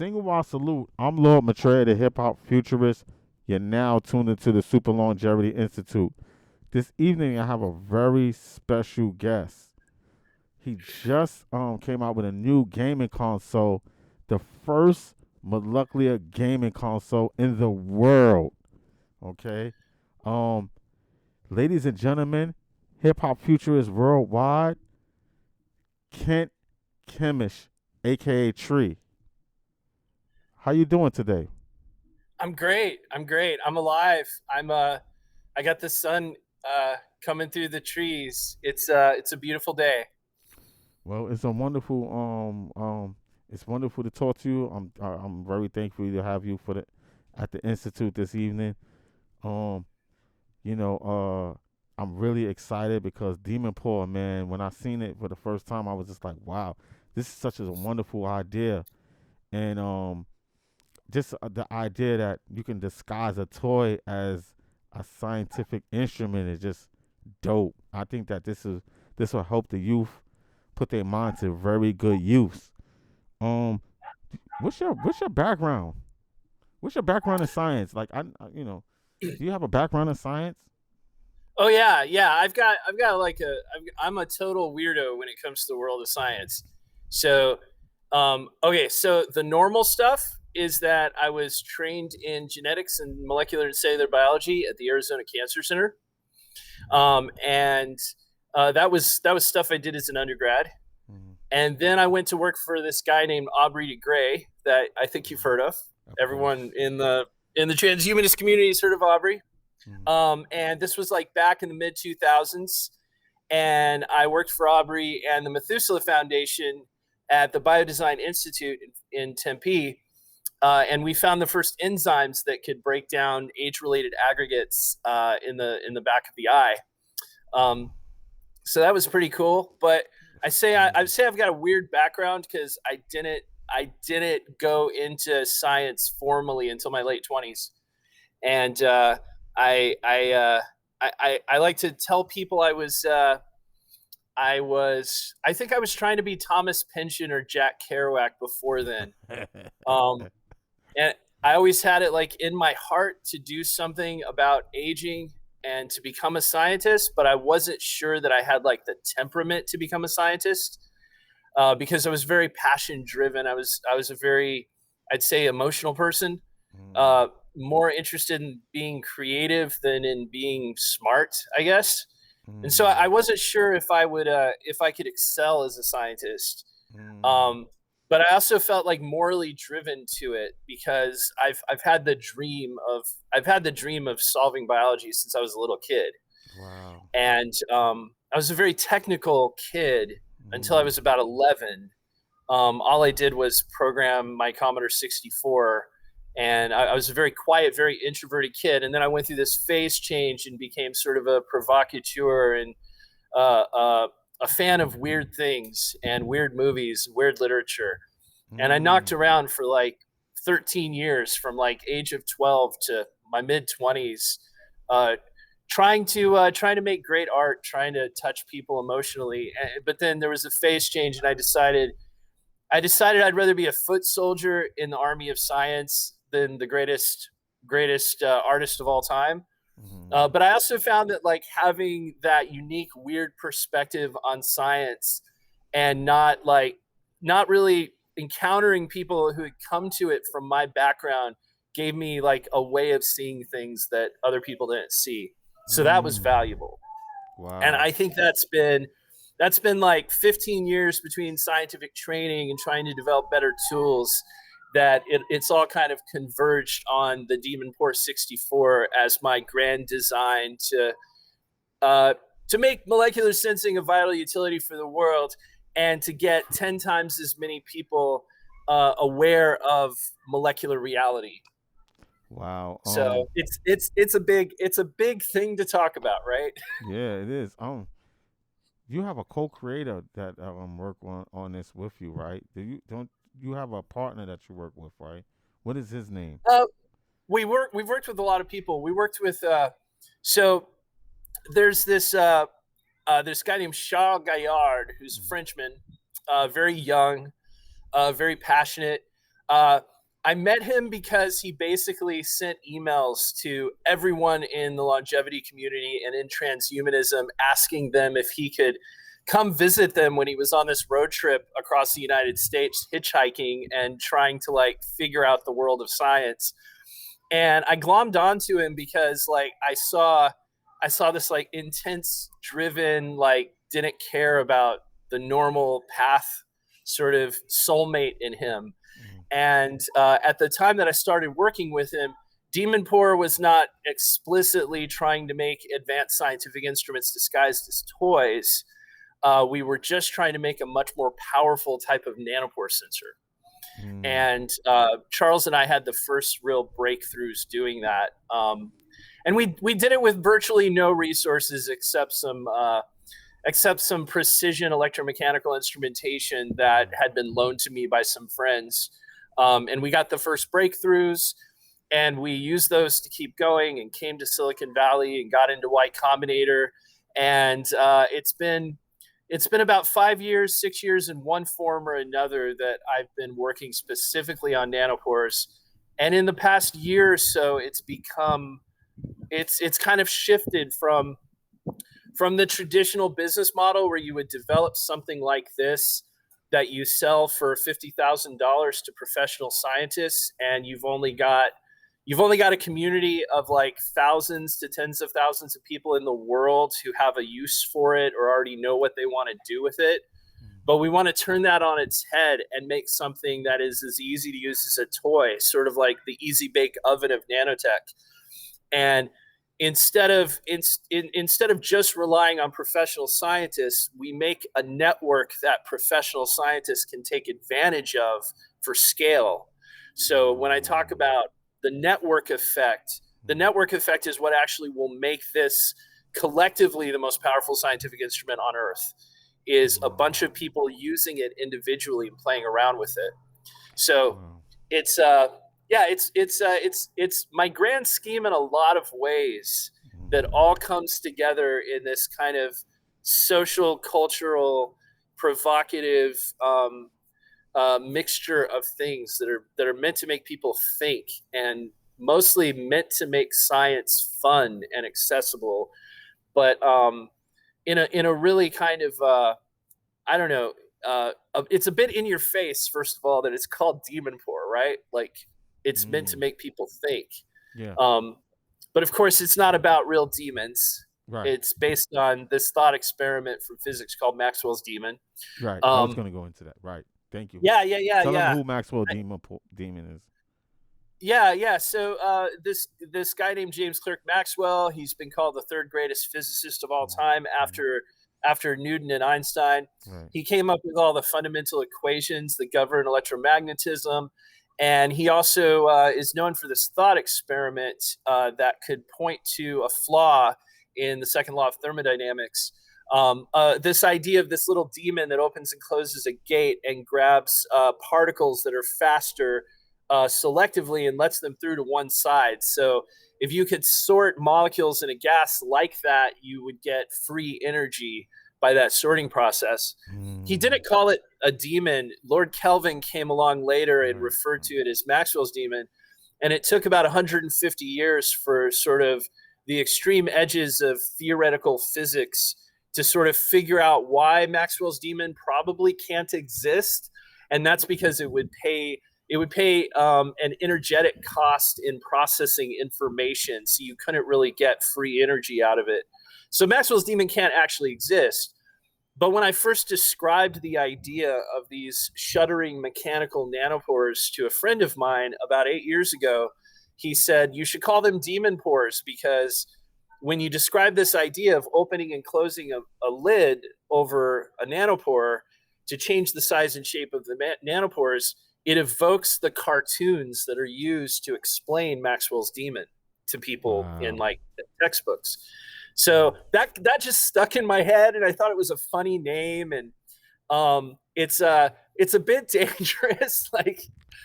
Single salute. I'm Lord Maitreya, the hip hop futurist. You're now tuned into the Superlongevity Institute. This evening, I have a very special guest. He just came out with a new gaming console, the first molecular gaming console in the world. Okay, um, ladies and gentlemen, hip hop futurist worldwide, Kent Kemmish, aka Tree. How you doing today? I'm great. I'm great. I'm alive. I got the sun coming through the trees. It's a beautiful day. Well, it's wonderful to talk to you. I'm very thankful to have you for the at the institute this evening. Um, you know, I'm really excited because Demon Pore, man, when I seen it for the first time, I was just like, wow, this is such a wonderful idea. And just the idea that you can disguise a toy as a scientific instrument is just dope. I think that this will help the youth put their mind to very good use. Um, what's your background? What's your background in science? Like do you have a background in science? Oh yeah, yeah. I've got like I'm a total weirdo when it comes to the world of science. So, okay. So the normal stuff is that I was trained in genetics and molecular and cellular biology at the Arizona Cancer Center, and that was stuff I did as an undergrad. Mm-hmm. And then I went to work for this guy named Aubrey de Grey that I think you've heard of. Of Everyone course. in the transhumanist community has heard of Aubrey. Mm-hmm. And this was like back in the mid 2000s. And I worked for Aubrey and the Methuselah Foundation at the Biodesign Institute in Tempe. And we found the first enzymes that could break down age-related aggregates in the back of the eye. Um, so that was pretty cool. But I'd say I've got a weird background because I didn't go into science formally until my late 20s, and I I, uh, I like to tell people I think I was trying to be Thomas Pynchon or Jack Kerouac before then. Um, and I always had it like in my heart to do something about aging and to become a scientist, but I wasn't sure that I had like the temperament to become a scientist because I was very passion driven. I was a very, I'd say, emotional person, Mm-hmm. uh, more interested in being creative than in being smart, I guess. And so I wasn't sure if I could excel as a scientist. Mm-hmm. Um, but I also felt like morally driven to it because I've had the dream of solving biology since I was a little kid, Wow. and I was a very technical kid until I Mm-hmm. was about 11. All I did was program my Commodore 64, and I was a very quiet, very introverted kid. And then I went through this phase change and became sort of a provocateur and uh, uh, a fan of weird things and weird movies, weird literature. And I knocked Mm-hmm. around for like 13 years, from like age of 12 to my mid 20s, uh, trying to make great art, trying to touch people emotionally. But then there was a phase change, and I decided I'd rather be a foot soldier in the army of science than the greatest artist of all time. Mm-hmm. But I also found that like having that unique, weird perspective on science and not really encountering people who had come to it from my background gave me like a way of seeing things that other people didn't see. So that was Mm. valuable. And Wow. I think that's been like 15 years between scientific training and trying to develop better tools that it's all kind of converged on the Demon Pore 64 as my grand design uh, to make molecular sensing a vital utility for the world and to get 10 times as many people aware of molecular reality. Wow. So it's a big thing to talk about, right? Yeah, it is. You have a co-creator that work on this with you, right? Don't you have a partner that you work with, right? What is his name? Uh, we've worked with a lot of people. We worked with so there's this guy named Charles Gaillard who's a Mm-hmm. Frenchman, very young, very passionate. I met him because he basically sent emails to everyone in the longevity community and in transhumanism, asking them if he could come visit them when he was on this road trip across the United States, hitchhiking and trying to like figure out the world of science. And I glommed onto him because like I saw this like intense, driven, like didn't care about the normal path sort of soulmate in him. And at the time that I started working with him, Demon Pore was not explicitly trying to make advanced scientific instruments disguised as toys. We were just trying to make a much more powerful type of nanopore sensor. And Charles and I had the first real breakthroughs doing that. And we did it with virtually no resources except some precision electromechanical instrumentation that had been loaned to me by some friends. And we got the first breakthroughs, and we used those to keep going and came to Silicon Valley and got into Y Combinator. And it's been about 5 years, 6 years in one form or another that I've been working specifically on nanopores. And in the past year or so, it's kind of shifted from the traditional business model where you would develop something like this that you sell for $50,000 to professional scientists, and you've only got a community of like thousands to tens of thousands of people in the world who have a use for it or already know what they want to do with it. But we want to turn that on its head and make something that is as easy to use as a toy, sort of like the easy bake oven of nanotech. And instead of just relying on professional scientists, we make a network that professional scientists can take advantage of for scale. So when I talk about the network effect is what actually will make this collectively the most powerful scientific instrument on Earth, is a bunch of people using it individually and playing around with it. So it's my grand scheme in a lot of ways that all comes together in this kind of social, cultural, provocative mixture of things that are meant to make people think, and mostly meant to make science fun and accessible, but in a really kind of I don't know. It's a bit in your face, first of all, that it's called Demonpore, right? Like, it's meant to make people think. Yeah. But of course, it's not about real demons. Right. It's based on this thought experiment from physics called Maxwell's demon. Right. I was going to go into that. Right. Thank you. Yeah. Tell them who Maxwell demon is. Yeah. So this guy named James Clerk Maxwell, he's been called the third greatest physicist of all time after Newton and Einstein. Right. He came up with all the fundamental equations that govern electromagnetism. And he also is known for this thought experiment that could point to a flaw in the second law of thermodynamics. This idea of this little demon that opens and closes a gate and grabs particles that are faster selectively and lets them through to one side. So if you could sort molecules in a gas like that, you would get free energy by that sorting process. He didn't call it a demon. Lord Kelvin came along later and referred to it as Maxwell's demon. And it took about 150 years for sort of the extreme edges of theoretical physics to sort of figure out why Maxwell's demon probably can't exist. And that's because it would pay an energetic cost in processing information. So you couldn't really get free energy out of it. So Maxwell's demon can't actually exist. But when I first described the idea of these shuddering mechanical nanopores to a friend of mine about 8 years ago, he said, you should call them demon pores, because when you describe this idea of opening and closing a lid over a nanopore to change the size and shape of the nanopores, it evokes the cartoons that are used to explain Maxwell's demon to people in like textbooks. So that just stuck in my head, and I thought it was a funny name, and it's a bit dangerous.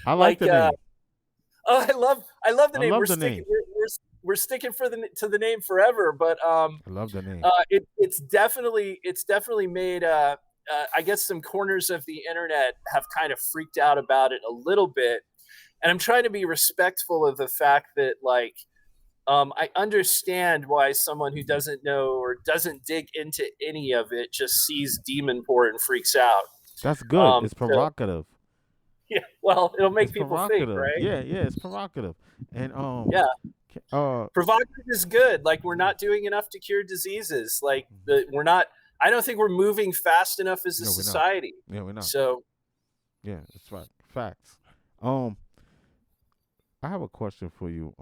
I like the name. Oh, I love the name. We're sticking to the name forever, but I love the name. It's definitely made I guess some corners of the internet have kind of freaked out about it a little bit. And I'm trying to be respectful of the fact that, like, I understand why someone who doesn't know or doesn't dig into any of it just sees Demonpore and freaks out. That's good. It's So provocative. yeah, well, it'll It's make people think, provocative. right? Yeah, yeah, it's provocative. And Yeah, uh, provocative is good. Like, we're not doing enough to cure diseases. Like, we're not. I don't think we're moving fast enough as a no, we're not. society. Yeah, we're not. So Yeah, it's right. Facts. I have a question for you.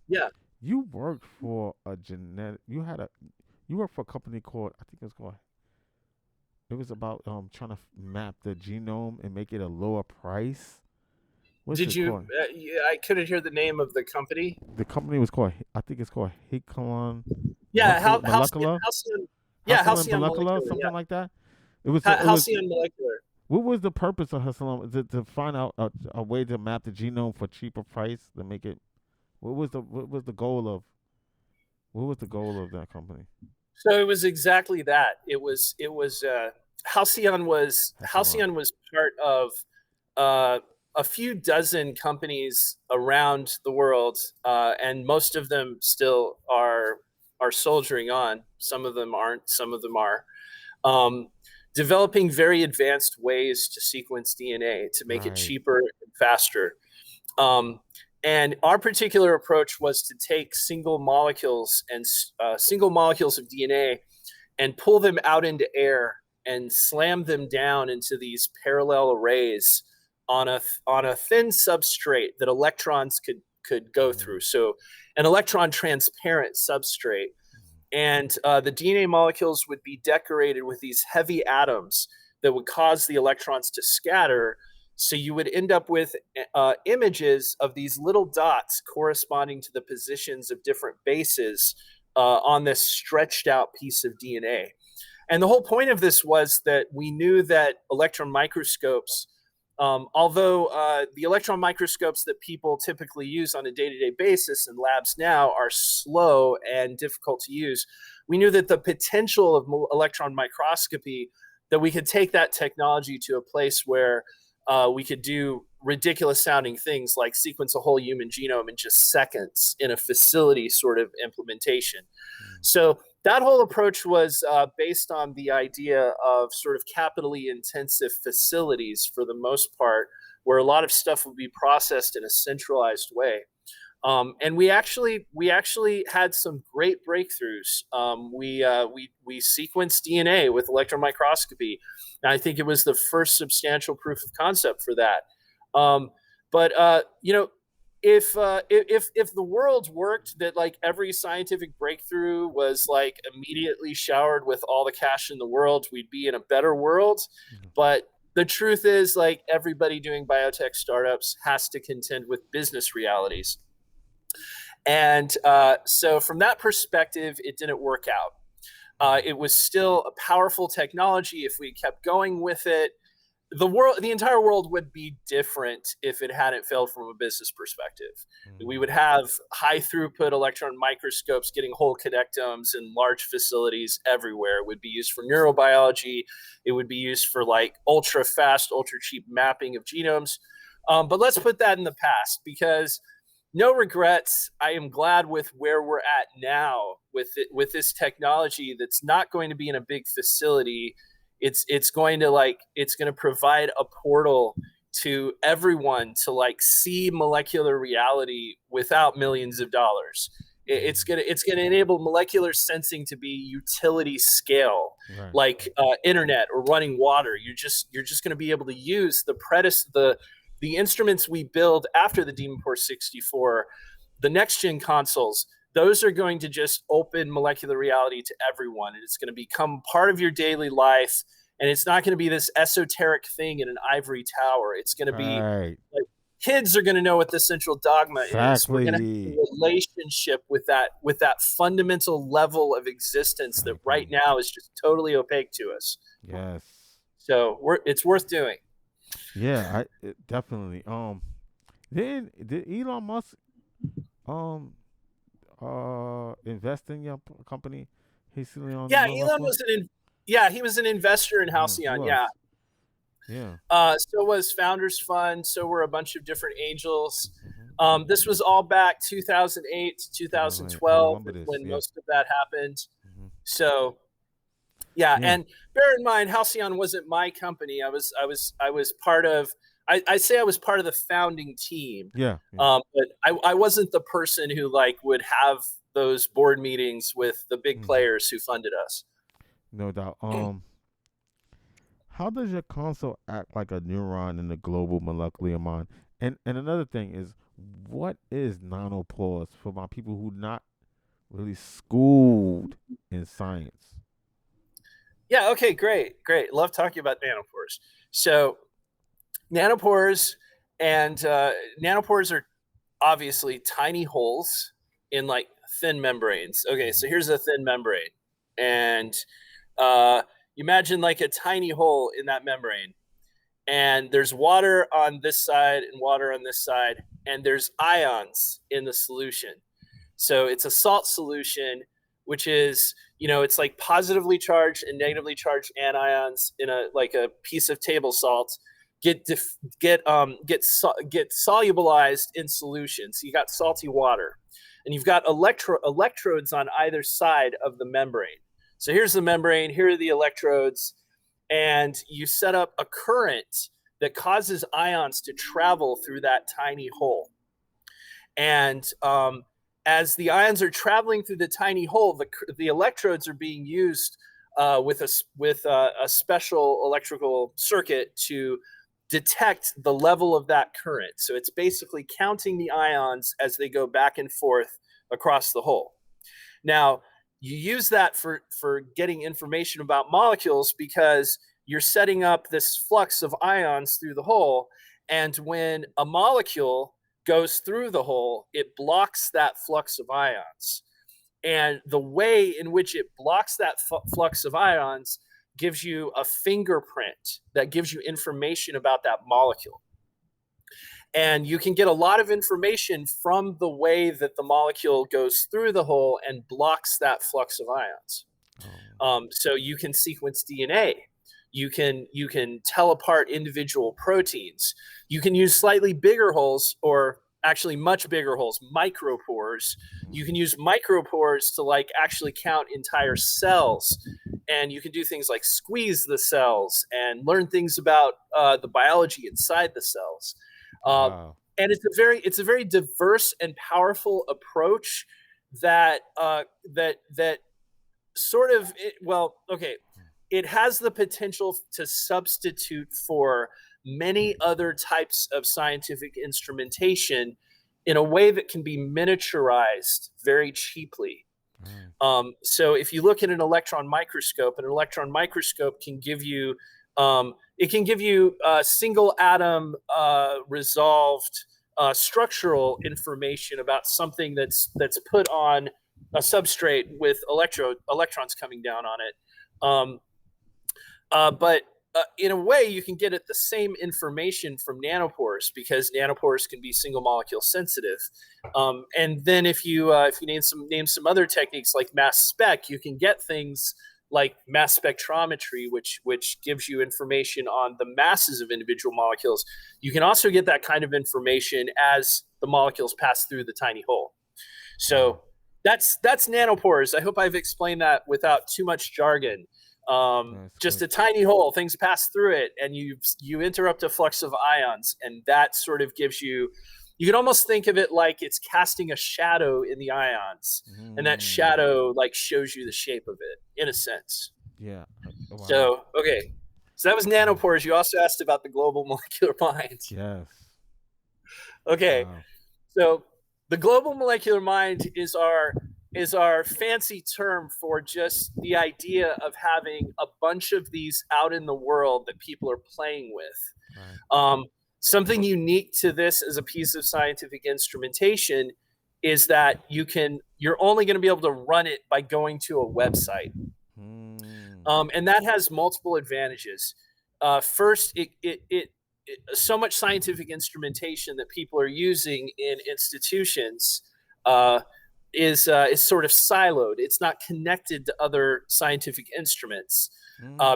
yeah. You worked for a genetic. You worked for a company called, I think it was called. It was about trying to map the genome and make it a lower price. What's Did it you? called? Yeah, I couldn't hear the name of the company. The company was called. I think it's called Halcyon Yeah, Molecular. Halcyon. Yeah, Halcyon Halcyon Molecular, Molecular. something Yeah, like that. It was. Halcyon Molecular. What was the purpose of Halcyon? Is it to find out a way to map the genome for cheaper price to make it? What was the goal of? What was the goal of that company? So it was exactly that. Halcyon was Halcyon. part of uh, a few dozen companies around the world, and most of them still are soldiering on. Some of them aren't. Some of them are. Um, Developing very advanced ways to sequence DNA to make it Right. cheaper and faster. Um, and our particular approach was to take single molecules of DNA and pull them out into air and slam them down into these parallel arrays on a thin substrate that electrons could go through. So an electron transparent substrate. And the DNA molecules would be decorated with these heavy atoms that would cause the electrons to scatter. So you would end up with images of these little dots corresponding to the positions of different bases on this stretched out piece of DNA. And the whole point of this was that we knew that electron microscopes, although the electron microscopes that people typically use on a day-to-day basis in labs now are slow and difficult to use, we knew that the potential of electron microscopy, that we could take that technology to a place where we could do ridiculous sounding things like sequence a whole human genome in just seconds in a facility sort of implementation. So that whole approach was based on the idea of sort of capitally intensive facilities for the most part, where a lot of stuff would be processed in a centralized way. And we actually had some great breakthroughs. We sequenced DNA with electron microscopy, and I think it was the first substantial proof of concept for that. But you know, if the world worked, that like every scientific breakthrough was like immediately showered with all the cash in the world, we'd be in a better world. But the truth is, like, everybody doing biotech startups has to contend with business realities. And so from that perspective, it didn't work out. It was still a powerful technology. If we kept going with it, the entire world would be different if it hadn't failed from a business perspective. We would have high throughput electron microscopes getting whole connectomes in large facilities everywhere. It would be used for neurobiology. It would be used for like ultra fast, ultra cheap mapping of genomes. But let's put that in the past, because no regrets. I am glad with where we're at now with this technology that's not going to be in a big facility. It's going to provide a portal to everyone to like see molecular reality without millions of dollars. It's gonna enable molecular sensing to be utility scale, Right. like internet or running water. You're just going to be able to use the instruments we build after the Demon 64, the next gen consoles. Those are going to just open molecular reality to everyone, and it's going to become part of your daily life. And it's not going to be this esoteric thing in an ivory tower. It's going to be like, kids are going to know what the central dogma is. We're going to have a relationship with that fundamental level of existence that right now is just totally opaque to us. Yes. So it's worth doing. Yeah, definitely. Then did Elon Musk invest in your company? Yeah, Elon was he was an investor in Halcyon. Yeah. Yeah. So was Founders Fund. So were a bunch of different angels. Hmm. This was all back 2008 to I 2012 remember is this. when Yeah. most of that happened. Hmm. So yeah, Yeah. and bear in mind, Halcyon wasn't my company. I was part of. I say I was part of the founding team, Yeah. Yeah. but I wasn't the person who like would have those board meetings with the big Hmm. players who funded us. No doubt. How does your console act like a neuron in the global molecular mind? And another thing is, what is nanopores for my people who not really schooled in science? Yeah. Okay. Great. Great. Love talking about nanopores. So nanopores and nanopores are obviously tiny holes in like thin membranes. Okay, Hmm. so here's a thin membrane, and uh, you imagine like a tiny hole in that membrane, and there's water on this side and water on this side, and there's ions in the solution. So it's a salt solution, which is it's like positively charged and negatively charged anions in a like a piece of table salt get solubilized in solution. So you got salty water, and you've got electrodes on either side of the membrane. So here's the membrane, here are the electrodes, and you set up a current that causes ions to travel through that tiny hole. And as the ions are traveling through the tiny hole, the electrodes are being used with a special electrical circuit to detect the level of that current. So it's basically counting the ions as they go back and forth across the hole. Now, you use that for getting information about molecules because you're setting up this flux of ions through the hole. And when a molecule goes through the hole, it blocks that flux of ions. And the way in which it blocks that flux of ions gives you a fingerprint that gives you information about that molecule. And you can get a lot of information from the way that the molecule goes through the hole and blocks that flux of ions. Oh. So you can sequence DNA. You can tell apart individual proteins. You can use slightly bigger holes, or actually much bigger holes, micropores. You can use micropores to like actually count entire cells, and you can do things like squeeze the cells and learn things about the biology inside the cells. Uh, Wow. and it's a very diverse and powerful approach that that sort of okay, it has the potential to substitute for many other types of scientific instrumentation in a way that can be miniaturized very cheaply. Wow. So if you look at an electron microscope can give you it can give you single atom resolved structural information about something that's put on a substrate with electrons coming down on it. But in a way, you can get at the same information from nanopores because nanopores can be single molecule sensitive. And then if you name some other techniques like mass spec, you can get things like mass spectrometry, which gives you information on the masses of individual molecules. You can also get that kind of information as the molecules pass through the tiny hole. So that's nanopores. I hope I've explained that without too much jargon. That's Just good. a tiny hole, things pass through it, and you interrupt a flux of ions, and that sort of gives you. You can almost think of it like it's casting a shadow in the ions, and that Mm. shadow like shows you the shape of it in a sense. Yeah. Wow. So okay, so that was Mm. nanopores. You also asked about the global molecular mind. Yes. Okay, Wow. so the global molecular mind is our fancy term for just the idea of having a bunch of these out in the world that people are playing with. Right. Something unique to this as a piece of scientific instrumentation is that you're only going to be able to run it by going to a website. Mm. And that has multiple advantages. First, it so much scientific instrumentation that people are using in institutions is sort of siloed. It's not connected to other scientific instruments.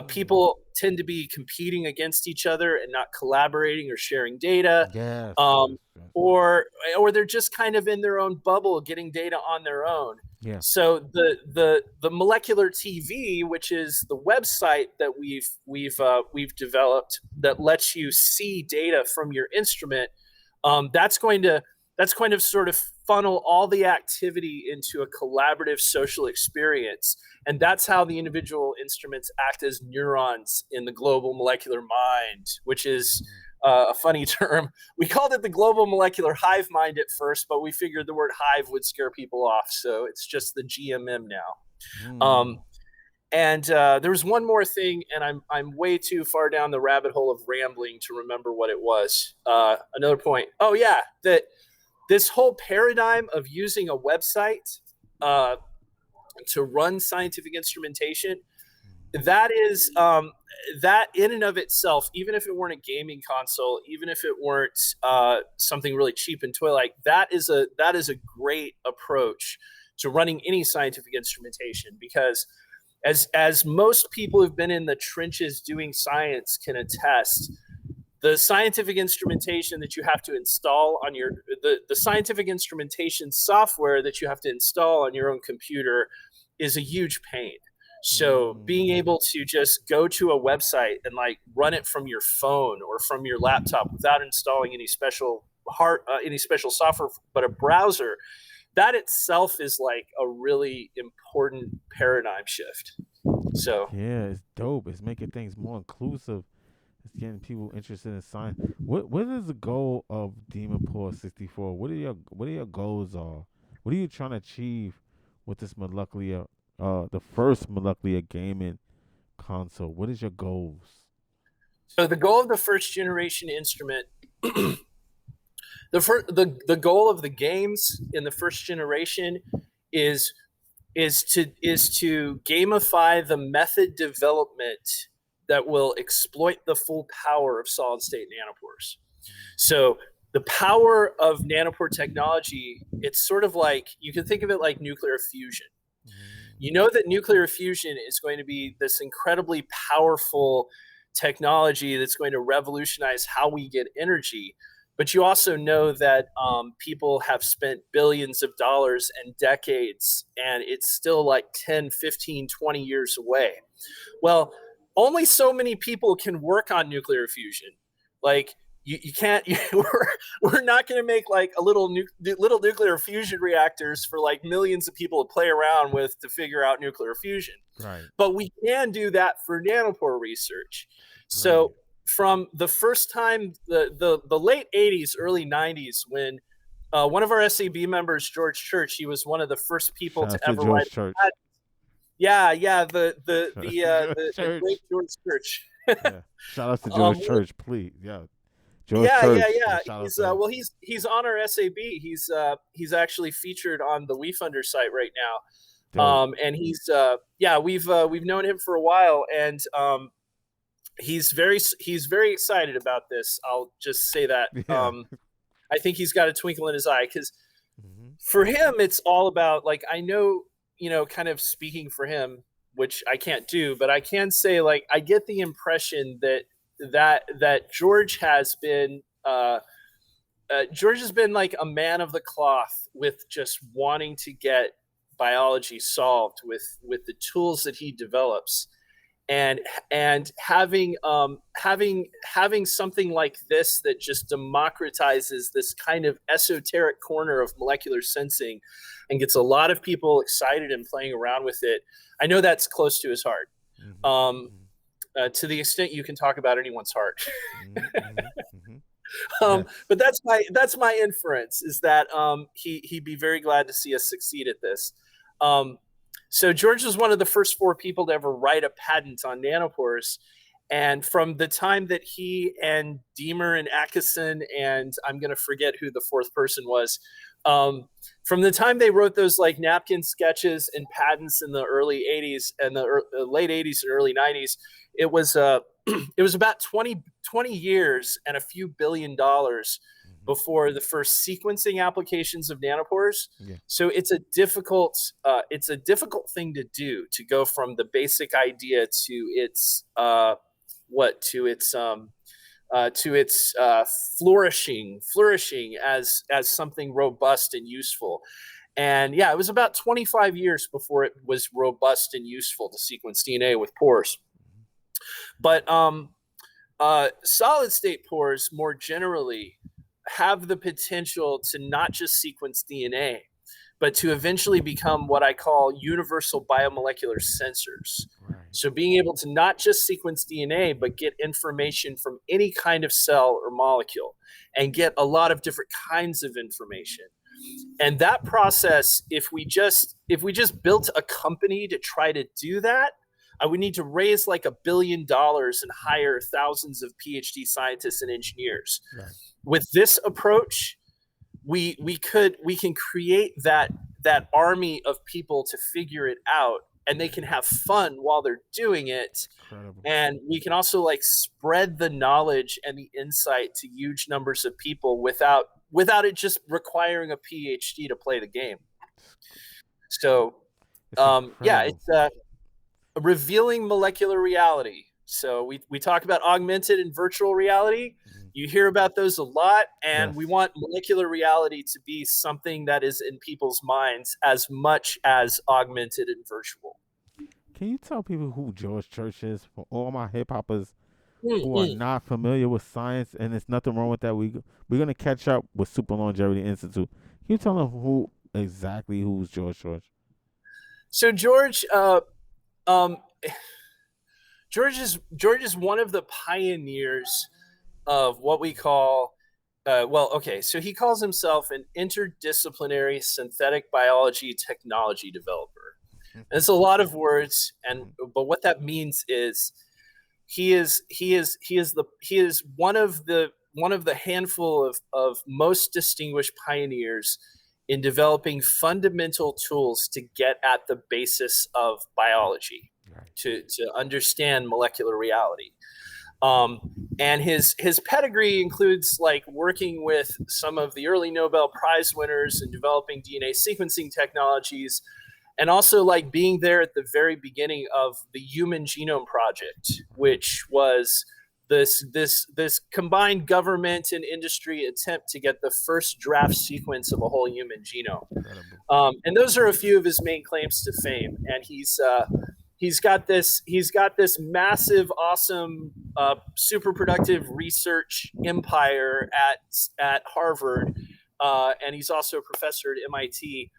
People tend to be competing against each other and not collaborating or sharing data. Yes. Or they're just kind of in their own bubble getting data on their own. Yeah. So the molecular TV, which is the website that we've developed that lets you see data from your instrument, that's going to sort of funnel all the activity into a collaborative social experience. And that's how the individual instruments act as neurons in the global molecular mind, which is a funny term. We called it the global molecular hive mind at first, but we figured the word hive would scare people off. So it's just the GMM now. And there was one more thing, and I'm way too far down the rabbit hole of rambling to remember what it was. Another point. Oh yeah, that this whole paradigm of using a website to run scientific instrumentation, that is that in and of itself, even if it weren't a gaming console, even if it weren't something really cheap and toy-like, that is a great approach to running any scientific instrumentation, because as most people who've been in the trenches doing science can attest, the scientific instrumentation that you have to install on the scientific instrumentation software that you have to install on your own computer is a huge pain. So being able to just go to a website and like run it from your phone or from your laptop without installing any special software, but a browser, that itself is like a really important paradigm shift. So yeah, it's dope. It's making things more inclusive. It's getting people interested in science. What is the goal of Demon 64? What are your goals are? What are you trying to achieve with this molecular the first molecular gaming console? What is your goals? So the goal of the first generation instrument, the goal of the games in the first generation is to gamify the method development that will exploit the full power of solid state nanopores. So the power of nanopore technology, it's sort of like, you can think of it like nuclear fusion. You know that nuclear fusion is going to be this incredibly powerful technology that's going to revolutionize how we get energy. But you also know that people have spent billions of dollars and decades, and it's still like 10, 15, 20 years away. Well, only so many people can work on nuclear fusion. Like, you can't, we're not going to make like little nuclear fusion reactors for like millions of people to play around with to figure out nuclear fusion. Right. But we can do that for nanopore research. So from the first time, the late 80s, early 90s, when one of our SAB members, George Church, he was one of the first people to ever write. Yeah, the great George Church. Yeah. Shout out to George Church, please. Yeah. George Church. He's on our SAB. He's actually featured on the WeFunder site right now. And he's we've known him for a while, and he's very excited about this. I'll just say that. Yeah. I think he's got a twinkle in his eye, because for him it's all about, like, I know, kind of speaking for him, which I can't do, but I can say, like, I get the impression that George has been like a man of the cloth with just wanting to get biology solved with the tools that he develops, and having something like this that just democratizes this kind of esoteric corner of molecular sensing and gets a lot of people excited and playing around with it. I know that's close to his heart. To the extent you can talk about anyone's heart. But that's my inference, is that he'd be very glad to see us succeed at this. So George was one of the first 4 people to ever write a patent on nanopores. And from the time that he and Deemer and Atkinson, and I'm going to forget who the 4th person was, from the time they wrote those like napkin sketches and patents in the early 80s and the late 80s and early 90s, it was about 20 years and a few $1 billion before the first sequencing applications of nanopores. Yeah. So it's a difficult thing to do, to go from the basic idea to its flourishing as something robust and useful. And yeah, it was about 25 years before it was robust and useful to sequence DNA with pores. But solid state pores more generally have the potential to not just sequence DNA, but to eventually become what I call universal biomolecular sensors. Right. So being able to not just sequence DNA, but get information from any kind of cell or molecule and get a lot of different kinds of information. And that process, if we just built a company to try to do that, I would need to raise like $1 billion and hire thousands of PhD scientists and engineers. Right. With this approach, we can create that army of people to figure it out, and they can have fun while they're doing it. Incredible. And we can also like spread the knowledge and the insight to huge numbers of people without it just requiring a PhD to play the game. So it's revealing molecular reality. So we talk about augmented and virtual reality. You hear about those a lot, and Yes. we want molecular reality to be something that is in people's minds as much as augmented and virtual. Can you tell people who George Church is for all my hip hoppers who are not familiar with science? And there's nothing wrong with that. We're gonna catch up with Superlongevity Institute. Can you tell them who's George Church? So George is one of the pioneers of what we call so he calls himself an interdisciplinary synthetic biology technology developer. And it's a lot of words, but what that means is he is one of the handful of most distinguished pioneers in developing fundamental tools to get at the basis of biology, right, to understand molecular reality. And his pedigree includes like working with some of the early Nobel Prize winners in developing DNA sequencing technologies, and also like being there at the very beginning of the Human Genome Project, which was this combined government and industry attempt to get the first draft sequence of a whole human genome. And those are a few of his main claims to fame. And he's got this massive, awesome, super productive research empire at Harvard, and he's also a professor at MIT.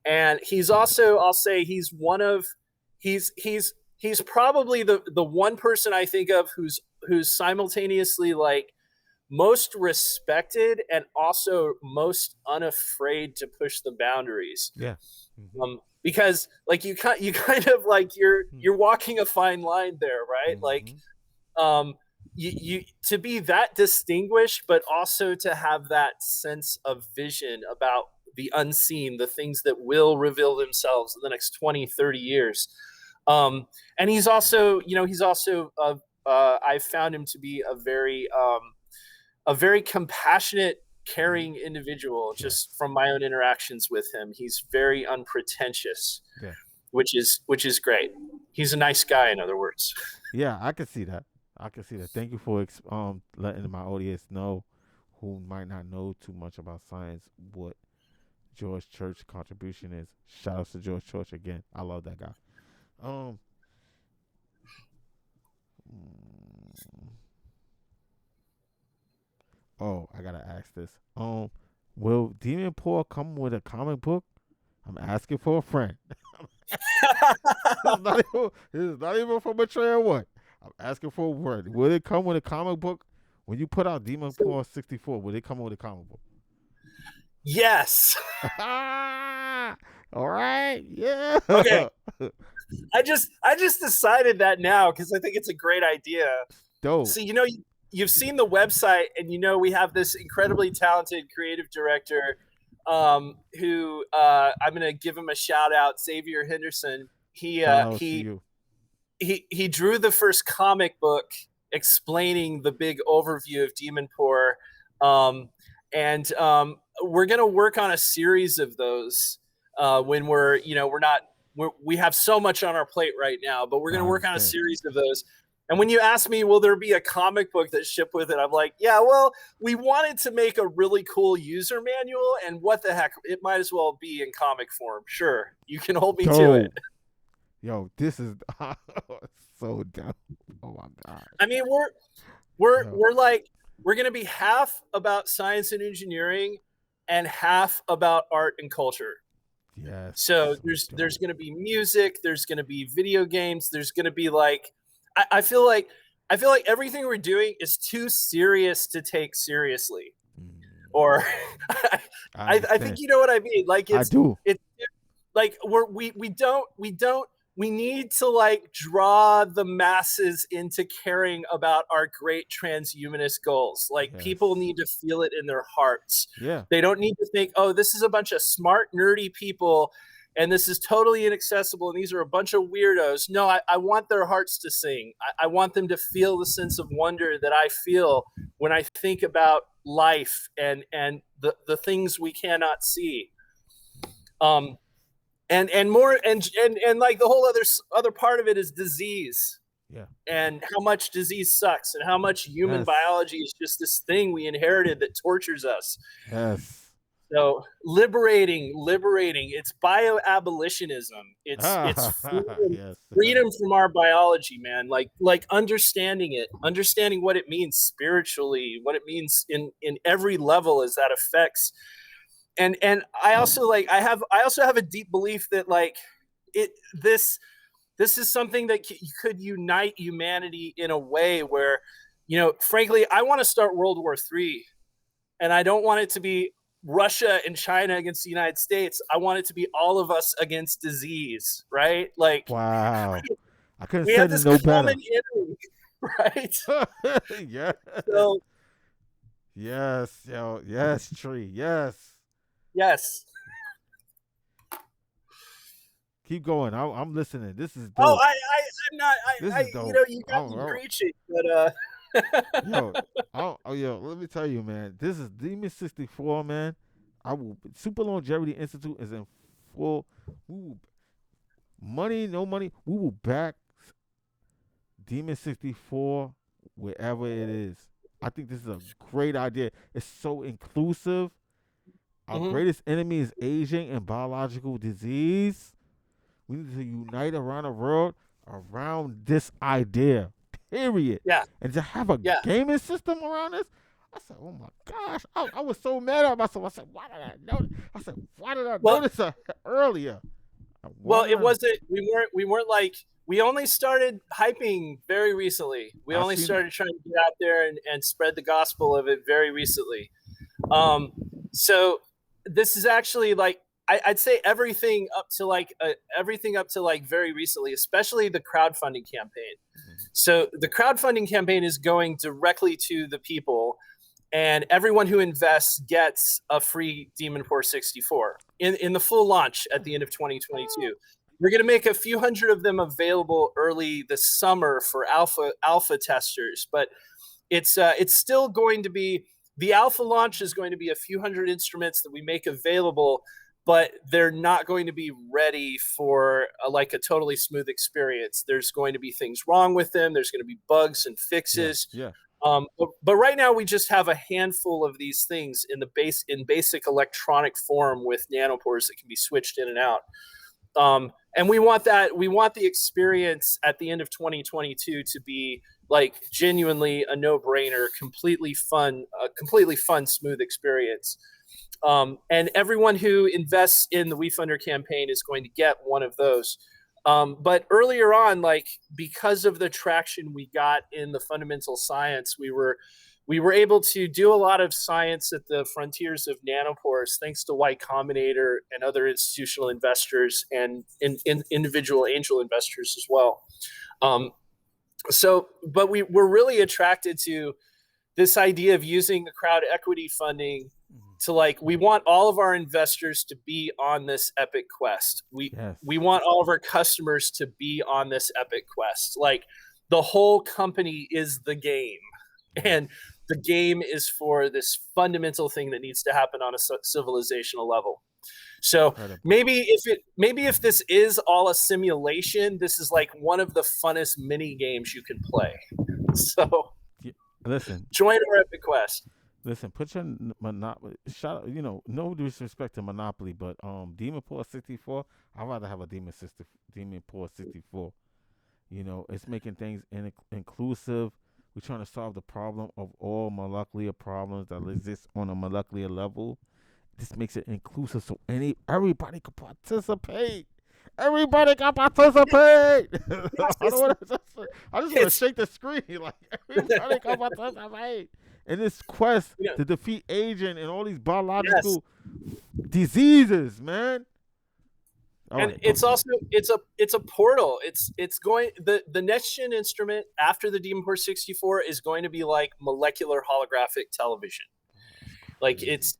And he's also, I'll say, he's probably the one person I think of who's simultaneously like most respected and also most unafraid to push the boundaries. Yeah. Because like you kind of like you're walking a fine line there, right? Like you to be that distinguished, but also to have that sense of vision about the unseen, the things that will reveal themselves in the next 20, 30 years. And he's also I've found him to be a very compassionate, caring individual. Just from my own interactions with him, he's very unpretentious, which is great. He's a nice guy, in other words. Yeah, I can see that. Thank you for letting my audience know, who might not know too much about science, what George Church's contribution is. Shout out to George Church again. I love that guy. Oh, I gotta ask this. Will Demon Pore come with a comic book? I'm asking for a friend. This is not even for Betrayal 1. I'm asking for a word. Will it come with a comic book? When you put out Demon Pore 64, will it come with a comic book? Yes. All right. Yeah. Okay. I just decided that now because I think it's a great idea. Dope. See, you've seen the website, and we have this incredibly talented creative director who I'm going to give him a shout out, Xavier Henderson. He drew the first comic book explaining the big overview of Demon Pore We're going to work on a series of those when we have so much on our plate right now, but we're going to work on a series of those. And when you ask me, will there be a comic book that shipped with it? I'm like, yeah, well, we wanted to make a really cool user manual, and what the heck, it might as well be in comic form. Sure, you can hold me to it. Yo, this is so dumb. Oh my God. I mean, we're going to be half about science and engineering and half about art and culture. Yes. So there's going to be music, there's going to be video games, there's going to be like, I feel like everything we're doing is too serious to take seriously. Or I think you know what I mean. Like I do. It's like we need to like draw the masses into caring about our great transhumanist goals. Like people need to feel it in their hearts. Yeah. They don't need to think, oh, this is a bunch of smart, nerdy people and this is totally inaccessible and these are a bunch of weirdos. No, I want their hearts to sing. I want them to feel the sense of wonder that I feel when I think about life and the things we cannot see. And more and like the whole other part of it is disease. Yeah. And how much disease sucks and how much human biology is just this thing we inherited that tortures us. Yes. So liberating. It's bioabolitionism. It's freedom from our biology, man. Like understanding what it means spiritually, what it means in every level as that affects. And I also have a deep belief that like this is something that could unite humanity in a way where, frankly, I want to start World War III, and I don't want it to be Russia and China against the United States. I want it to be all of us against disease, right? Like, wow, I couldn't say it no better, enemy, right? Yeah. So, yes, Tree, yes. Keep going. I'm listening. This is dope. Oh, I'm not. This is dope. You got me preaching, but yo, let me tell you, man. This is Demon 64, man. Superlongevity Institute is in full. Money, no money. We will back Demon 64 wherever it is. I think this is a great idea. It's so inclusive. Our greatest enemy is aging and biological disease. We need to unite around the world around this idea. Period. Yeah. And to have a gaming system around this, I said, oh my gosh. I was so mad at myself. I said, why did I know? I said, why did I notice it earlier? Well, it wasn't. We weren't like. We only started hyping very recently. We only started trying to get out there and spread the gospel of it very recently. So this is actually like. I'd say everything up to like very recently, especially the crowdfunding campaign. So the crowdfunding campaign is going directly to the people, and everyone who invests gets a free Demonpore 64 in the full launch at the end of 2022. We're going to make a few hundred of them available early this summer for alpha testers, but it's still going to be the alpha launch is going to be a few hundred instruments that we make available. But they're not going to be ready for a totally smooth experience. There's going to be things wrong with them. There's going to be bugs and fixes. Yeah. But right now we just have a handful of these things in basic electronic form with nanopores that can be switched in and out. And we want the experience at the end of 2022 to be like genuinely a no-brainer, completely fun, smooth experience. And everyone who invests in the WeFunder campaign is going to get one of those. But earlier on, because of the traction we got in the fundamental science, we were able to do a lot of science at the frontiers of nanopores, thanks to Y Combinator and other institutional investors and individual angel investors as well. But we're really attracted to this idea of using the crowd equity funding to we want all of our investors to be on this epic quest. We want all of our customers to be on this epic quest. The whole company is the game. And The game is for this fundamental thing that needs to happen on a civilizational level. So maybe if this is all a simulation, this is like one of the funnest mini games you can play. So listen, join our epic quest. Listen, put your Monopoly. Shout, no disrespect to Monopoly, but Demon Pore 64. I'd rather have a Demon Pore 64. It's making things inclusive. We're trying to solve the problem of all molecular problems that exist on a molecular level. This makes it inclusive, so everybody can participate. Everybody can participate. I just want to shake the screen like everybody can participate in this quest to defeat aging and all these biological diseases, man. And it's also it's a portal. It's going the next gen instrument after the Demonpore 64 is going to be like molecular holographic television. Like it's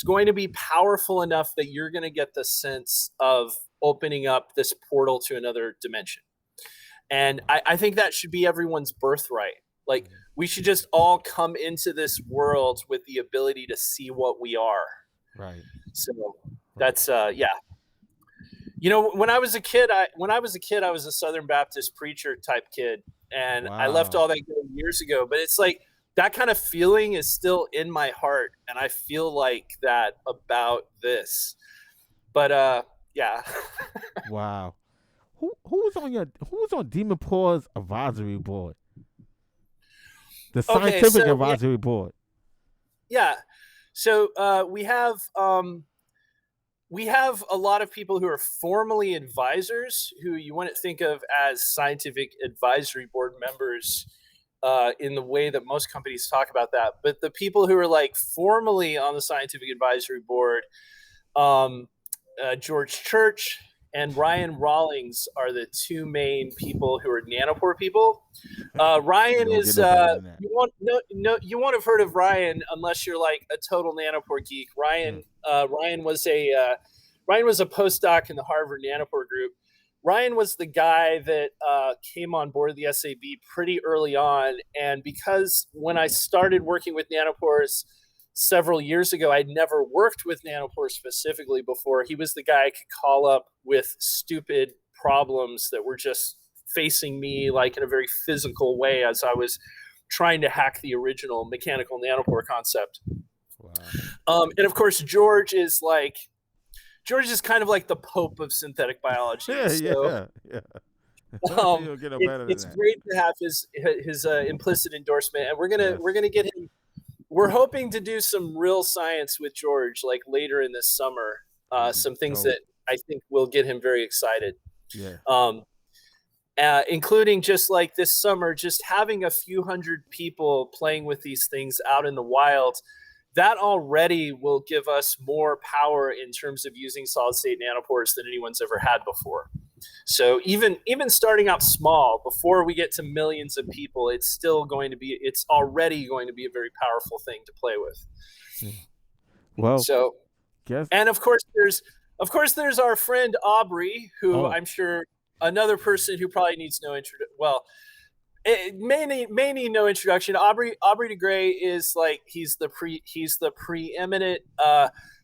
going to be powerful enough that you're going to get the sense of opening up this portal to another dimension. And I think that should be everyone's birthright. Like we should just all come into this world with the ability to see what we are. Right. So that's yeah. When I was a kid, I was a Southern Baptist preacher type kid, and I left all that years ago. But it's like that kind of feeling is still in my heart, and I feel like that about this. But yeah. Wow. Who was on Demon Pore's advisory board? The scientific advisory board. Yeah. So we have a lot of people who are formally advisors who you wouldn't think of as scientific advisory board members in the way that most companies talk about that. But the people who are like formally on the scientific advisory board, George Church and Ryan Rawlings are the two main people who are Nanopore people. Ryan is you won't have heard of Ryan unless you're like a total Nanopore geek. Ryan was a postdoc in the Harvard Nanopore group. Ryan was the guy that came on board the SAB pretty early on, and because when I started working with nanopores several years ago, I'd never worked with Nanopore specifically before. He was the guy I could call up with stupid problems that were just facing me like in a very physical way as I was trying to hack the original mechanical nanopore concept. Wow. And of course, George is kind of like the Pope of synthetic biology. Yeah. It's great to have his implicit endorsement, and we're gonna get him. We're hoping to do some real science with George like later in this summer. Some things that I think will get him very excited. Yeah. Including just like this summer, just having a few hundred people playing with these things out in the wild. That already will give us more power in terms of using solid state nanopores than anyone's ever had before. So even starting out small, before we get to millions of people, it's already going to be a very powerful thing to play with. Well, and of course there's our friend Aubrey, who I'm sure another person who probably needs no introduction. Well, it may need no introduction. Aubrey de Grey is like he's the preeminent.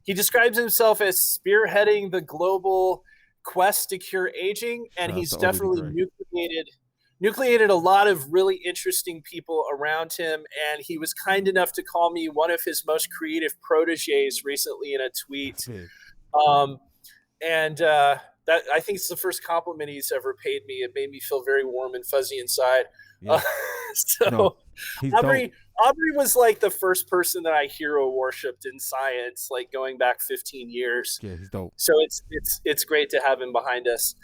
He describes himself as spearheading the global quest to cure aging, and he's definitely nucleated a lot of really interesting people around him. And he was kind enough to call me one of his most creative proteges recently in a tweet. That I think it's the first compliment he's ever paid me. It made me feel very warm and fuzzy inside. Yeah. Aubrey was like the first person that I hero worshipped in science, like going back 15 years. Yeah, he's dope. So it's great to have him behind us.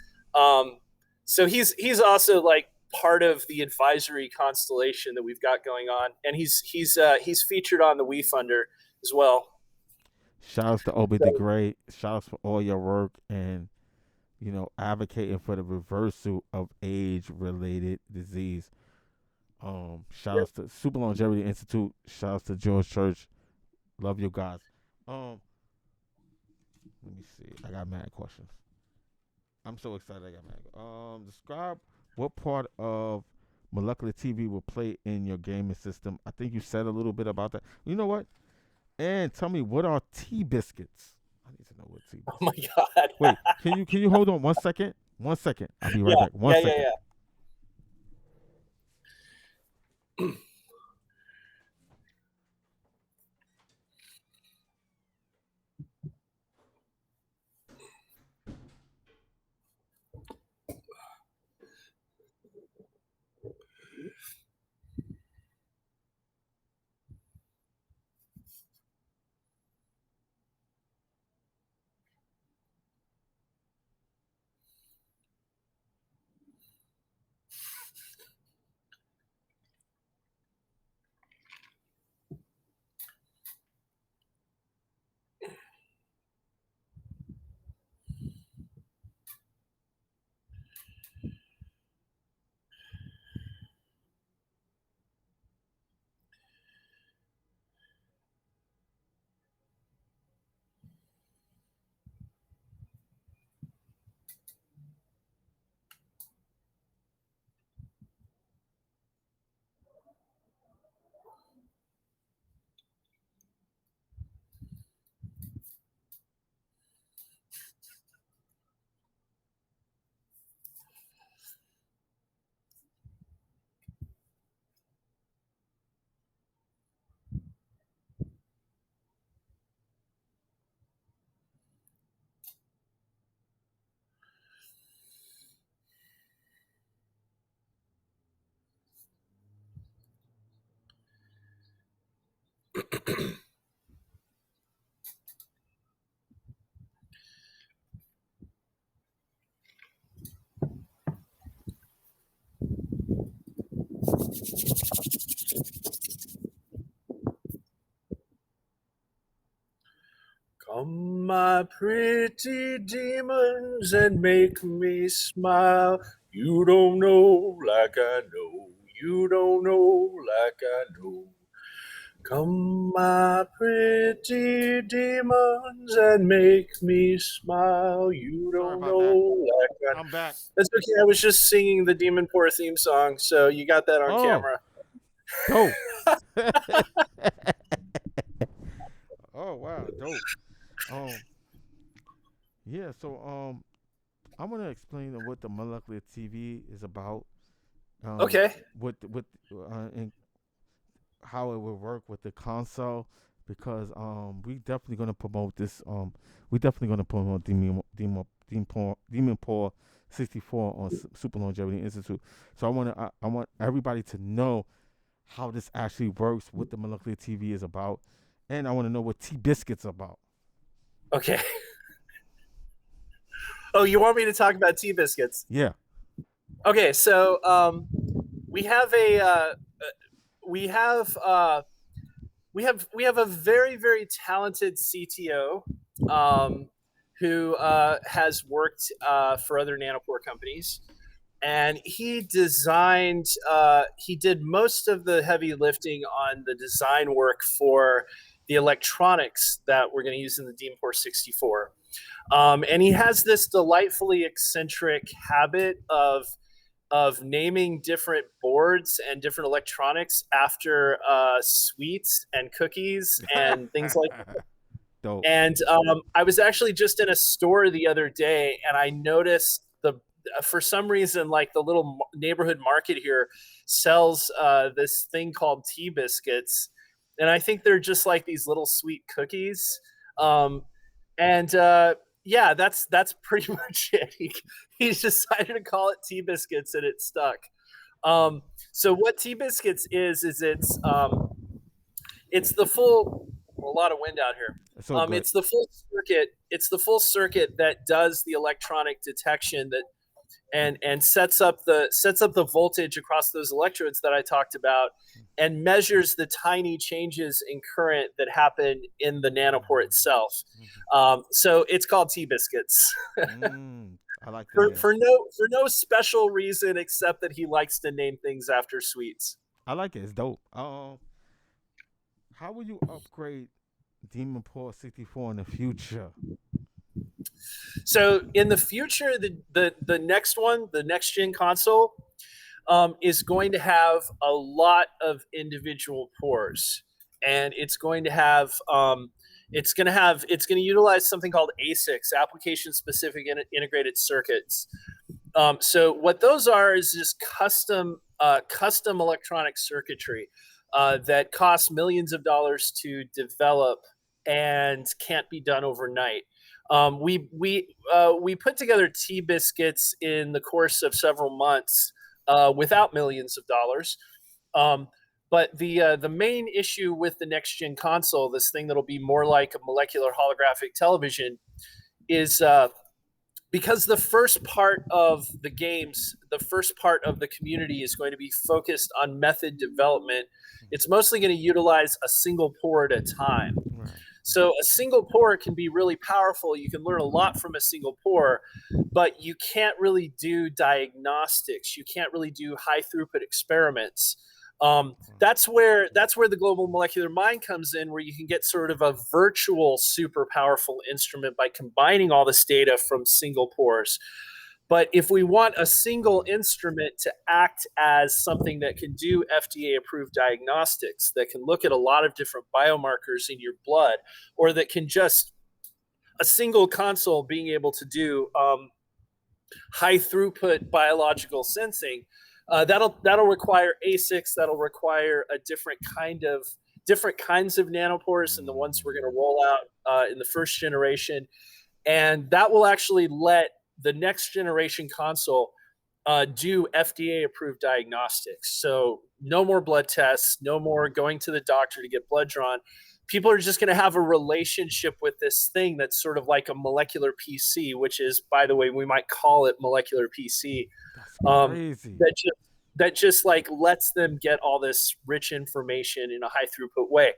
So he's also like part of the advisory constellation that we've got going on, and he's featured on the WeFunder as well. Shout out to Aubrey de Grey. Shout out for all your work and advocating for the reversal of age-related disease. Shout out to Superlongevity Institute. Shout out to George Church. Love you guys. Let me see. I got mad questions. I'm so excited. I got mad. Describe what part of molecular TV will play in your gaming system. I think you said a little bit about that. You know what? And tell me, what are tea biscuits? I need to know what tea Oh biscuits. my God. Wait, can you hold on 1 second? 1 second. I'll be right Yeah, back. One yeah, second. yeah, yeah. Come, my pretty demons, and make me smile. You don't know like I know. You don't know like I know. Come, my pretty demons, and make me smile. You Sorry don't about that. know like I. I'm back. That's okay. I was just singing the Demon Pore theme song, so you got that on Oh, camera. dope. Oh wow, dope. Um, yeah. So I want to explain what the molecular TV is about. Um, Okay. with and how it will work with the console because we definitely gonna promote this. We definitely gonna promote Demon Pore 64 on Super Longevity Institute. So I want everybody to know how this actually works, what the molecular TV is about, and I want to know what Tea Biscuits about. Okay. Oh, you want me to talk about tea biscuits? Yeah. Okay, so we have a we have we have a very talented CTO who has worked for other nanopore companies, and he did most of the heavy lifting on the design work for the electronics that we're going to use in the Demonpore 64. And he has this delightfully eccentric habit of naming different boards and different electronics after sweets and cookies and things like that. Dope. And I was actually just in a store the other day, and I noticed for some reason, like the little neighborhood market here sells this thing called tea biscuits, and I think they're just like these little sweet cookies. Um, and yeah, that's pretty much it. He's decided to call it tea biscuits, and it stuck. So what tea biscuits is it's the full. Well, a lot of wind out here. It's so good. It's the full circuit. It's the full circuit that does the electronic detection that and sets up the voltage across those electrodes that I talked about, and measures the tiny changes in current that happen in the nanopore itself. So it's called tea biscuits. I like the name. For no special reason except that he likes to name things after sweets. I like it. It's dope. How will you upgrade Demon Pore 64 in the future? So in the future, the next one, the next gen console, is going to have a lot of individual pores, and it's going to utilize something called ASICs, application specific integrated circuits. So what those are is just custom electronic circuitry that costs millions of dollars to develop and can't be done overnight. We put together Tea Biscuits in the course of several months without millions of dollars. But the main issue with the next gen console, this thing that'll be more like a molecular holographic television, is because the first part of the games, the first part of the community is going to be focused on method development. It's mostly going to utilize a single pore at a time. Right. So a single pore can be really powerful. You can learn a lot from a single pore, but you can't really do diagnostics. You can't really do high throughput experiments. That's where the global molecular mind comes in, where you can get sort of a virtual super powerful instrument by combining all this data from single pores. But if we want a single instrument to act as something that can do FDA approved diagnostics, that can look at a lot of different biomarkers in your blood, or that can just a single console being able to do high throughput biological sensing, that'll require ASICs. That'll require a different kinds of nanopores than the ones we're going to roll out in the first generation, and that will actually let the next generation console do FDA approved diagnostics. So no more blood tests, no more going to the doctor to get blood drawn. People are just going to have a relationship with this thing that's sort of like a molecular PC, which is, by the way, we might call it molecular PC. Crazy. That just like lets them get all this rich information in a high throughput way.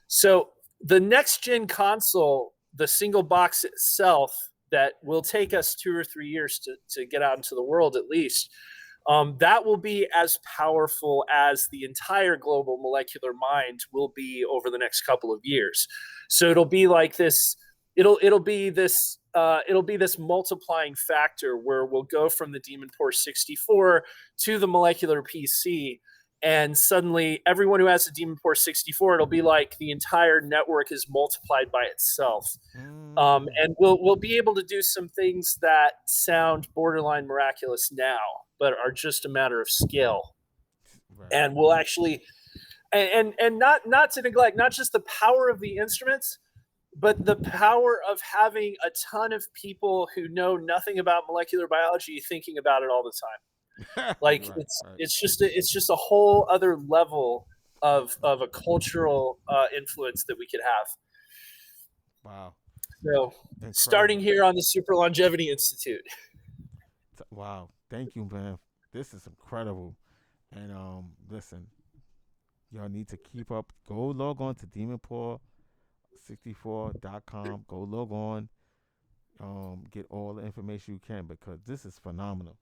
So the next gen console, the single box itself, that will take us 2 or 3 years to get out into the world at least, that will be as powerful as the entire global molecular mind will be over the next couple of years. So it'll be like this. It'll be this multiplying factor where we'll go from the Demonpore 64 to the molecular PC, and suddenly everyone who has a Demonpore 64, it'll be like the entire network is multiplied by itself. And we'll be able to do some things that sound borderline miraculous now, but are just a matter of scale. Right. And we'll actually, and not to neglect, not just the power of the instruments, but the power of having a ton of people who know nothing about molecular biology thinking about it all the time. Like right, it's just a whole other level of a cultural influence that we could have. Wow. So incredible. Starting here on the Superlongevity Institute. Wow. Thank you, man. This is incredible. And listen, y'all need to keep up. Go log on to Demonpore64.com. Go log on. Get all the information you can, because this is phenomenal.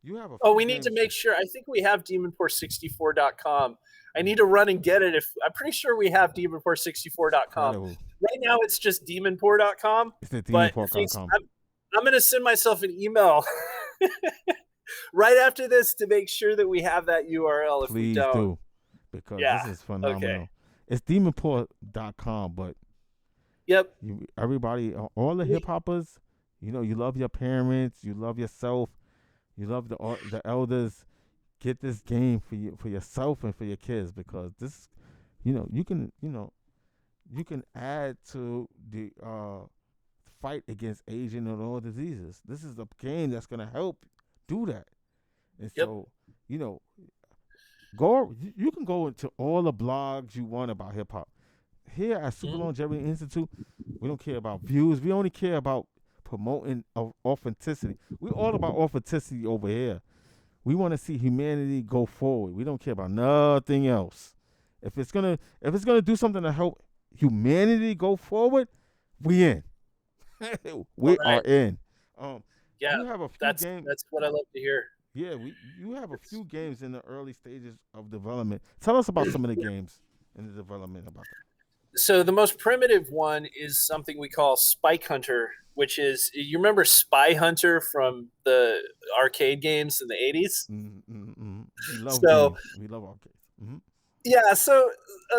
You have we need to make sure. I think we have Demonpore64.com. I need to run and get it. I'm pretty sure we have Demonpore64.com. Right now, it's just Demonpore.com. It's the Demonpore.com. I'm going to send myself an email right after this to make sure that we have that URL. If Please we don't, do, because this is phenomenal. Okay. It's Demonpore.com, but yep, everybody, all the hip hoppers, you love your parents, you love yourself. You love the elders. Get this game for yourself and for your kids, because this, you can add to the fight against aging and all diseases. This is a game that's gonna help do that. And so, you can go into all the blogs you want about hip hop. Here at Superlongevity Institute, we don't care about views. We only care about promoting of authenticity. We're all about authenticity over here. We want to see humanity go forward. We don't care about nothing else. If it's gonna do something to help humanity go forward, we in. We are in. You have a few games. That's what I love to hear. Yeah, you have a few games in the early stages of development. Tell us about some of the games in the development about that. So the most primitive one is something we call Spike Hunter, which is, you remember Spy Hunter from the arcade games in the 80s? We love So games. We love arcades. Mm-hmm. yeah, so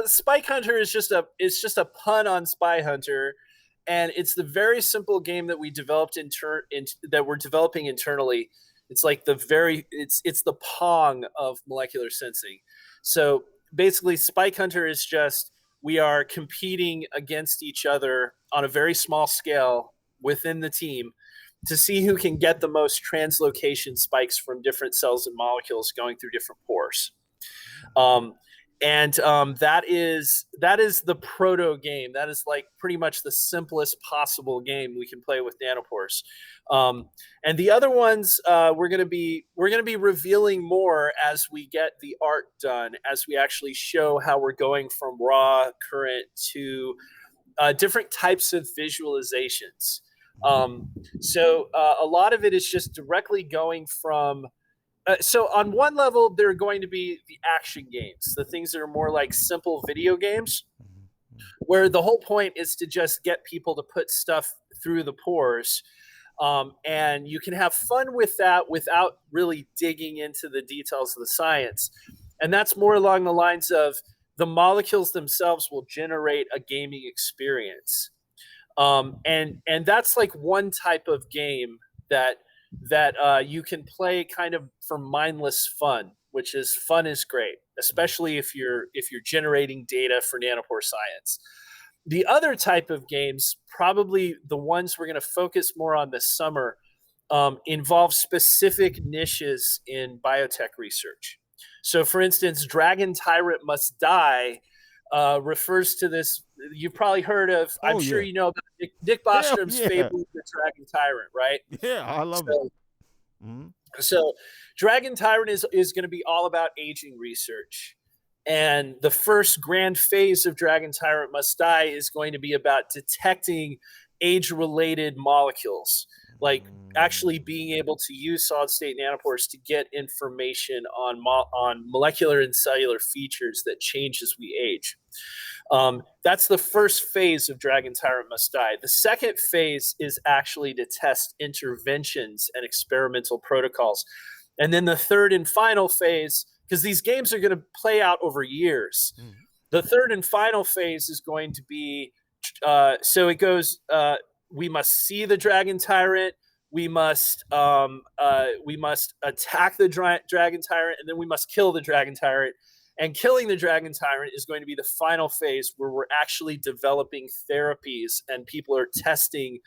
Spike Hunter is just a pun on Spy Hunter, and it's the very simple game that we developed that we're developing internally. It's like it's the Pong of molecular sensing. So basically, Spike Hunter is just we are competing against each other on a very small scale within the team to see who can get the most translocation spikes from different cells and molecules going through different pores. Um, that is the proto game. That is like pretty much the simplest possible game we can play with nanopores. And the other ones we're gonna be revealing more as we get the art done, as we actually show how we're going from raw current to different types of visualizations. So a lot of it is just directly going from so on one level, there are going to be the action games, the things that are more like simple video games, where the whole point is to just get people to put stuff through the pores. And you can have fun with that without really digging into the details of the science. And that's more along the lines of the molecules themselves will generate a gaming experience. And that's like one type of game that you can play kind of for mindless fun, which is fun is great, especially if you're generating data for nanopore science. The other type of games, probably the ones we're going to focus more on this summer, involve specific niches in biotech research. So, for instance, Dragon Tyrant Must Die refers to this. You've probably heard of, I'm sure you know about Nick Bostrom's Fable of the Dragon Tyrant, right? Yeah, I love it. Mm-hmm. So Dragon Tyrant is going to be all about aging research. And the first grand phase of Dragon Tyrant Must Die is going to be about detecting age-related molecules, like actually being able to use solid-state nanopores to get information on molecular and cellular features that change as we age. That's the first phase of Dragon Tyrant Must Die. The second phase is actually to test interventions and experimental protocols. And then the third and final phase, because these games are going to play out over years, the third and final phase is going to be, so it goes, we must see the Dragon Tyrant, we must attack the Dragon Tyrant, and then we must kill the Dragon Tyrant. And killing the Dragon Tyrant is going to be the final phase where we're actually developing therapies and people are testing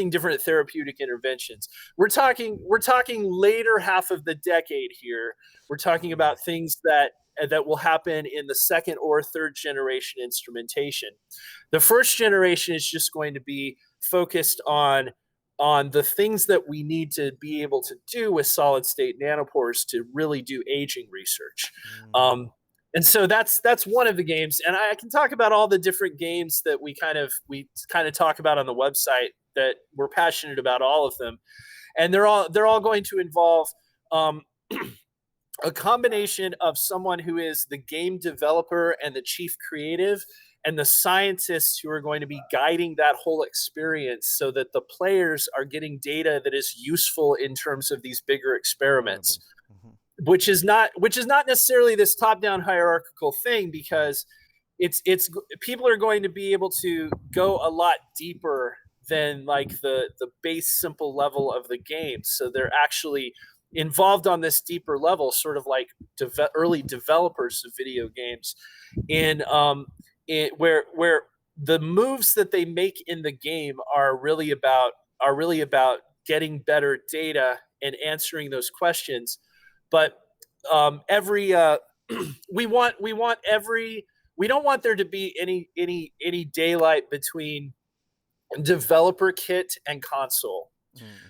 different therapeutic interventions. We're talking later half of the decade here. We're talking about things that will happen in the second or third generation instrumentation. The first generation is just going to be focused on the things that we need to be able to do with solid state nanopores to really do aging research. And so that's one of the games. And I can talk about all the different games that we kind of talk about on the website that we're passionate about, all of them. And they're all going to involve a combination of someone who is the game developer and the chief creative and the scientists who are going to be guiding that whole experience so that the players are getting data that is useful in terms of these bigger experiments, which is not necessarily this top-down hierarchical thing, because it's people are going to be able to go a lot deeper than like the base simple level of the game. So they're actually involved on this deeper level, sort of like early developers of video games, where the moves that they make in the game are really about getting better data and answering those questions. But we don't want there to be any daylight between developer kit and console.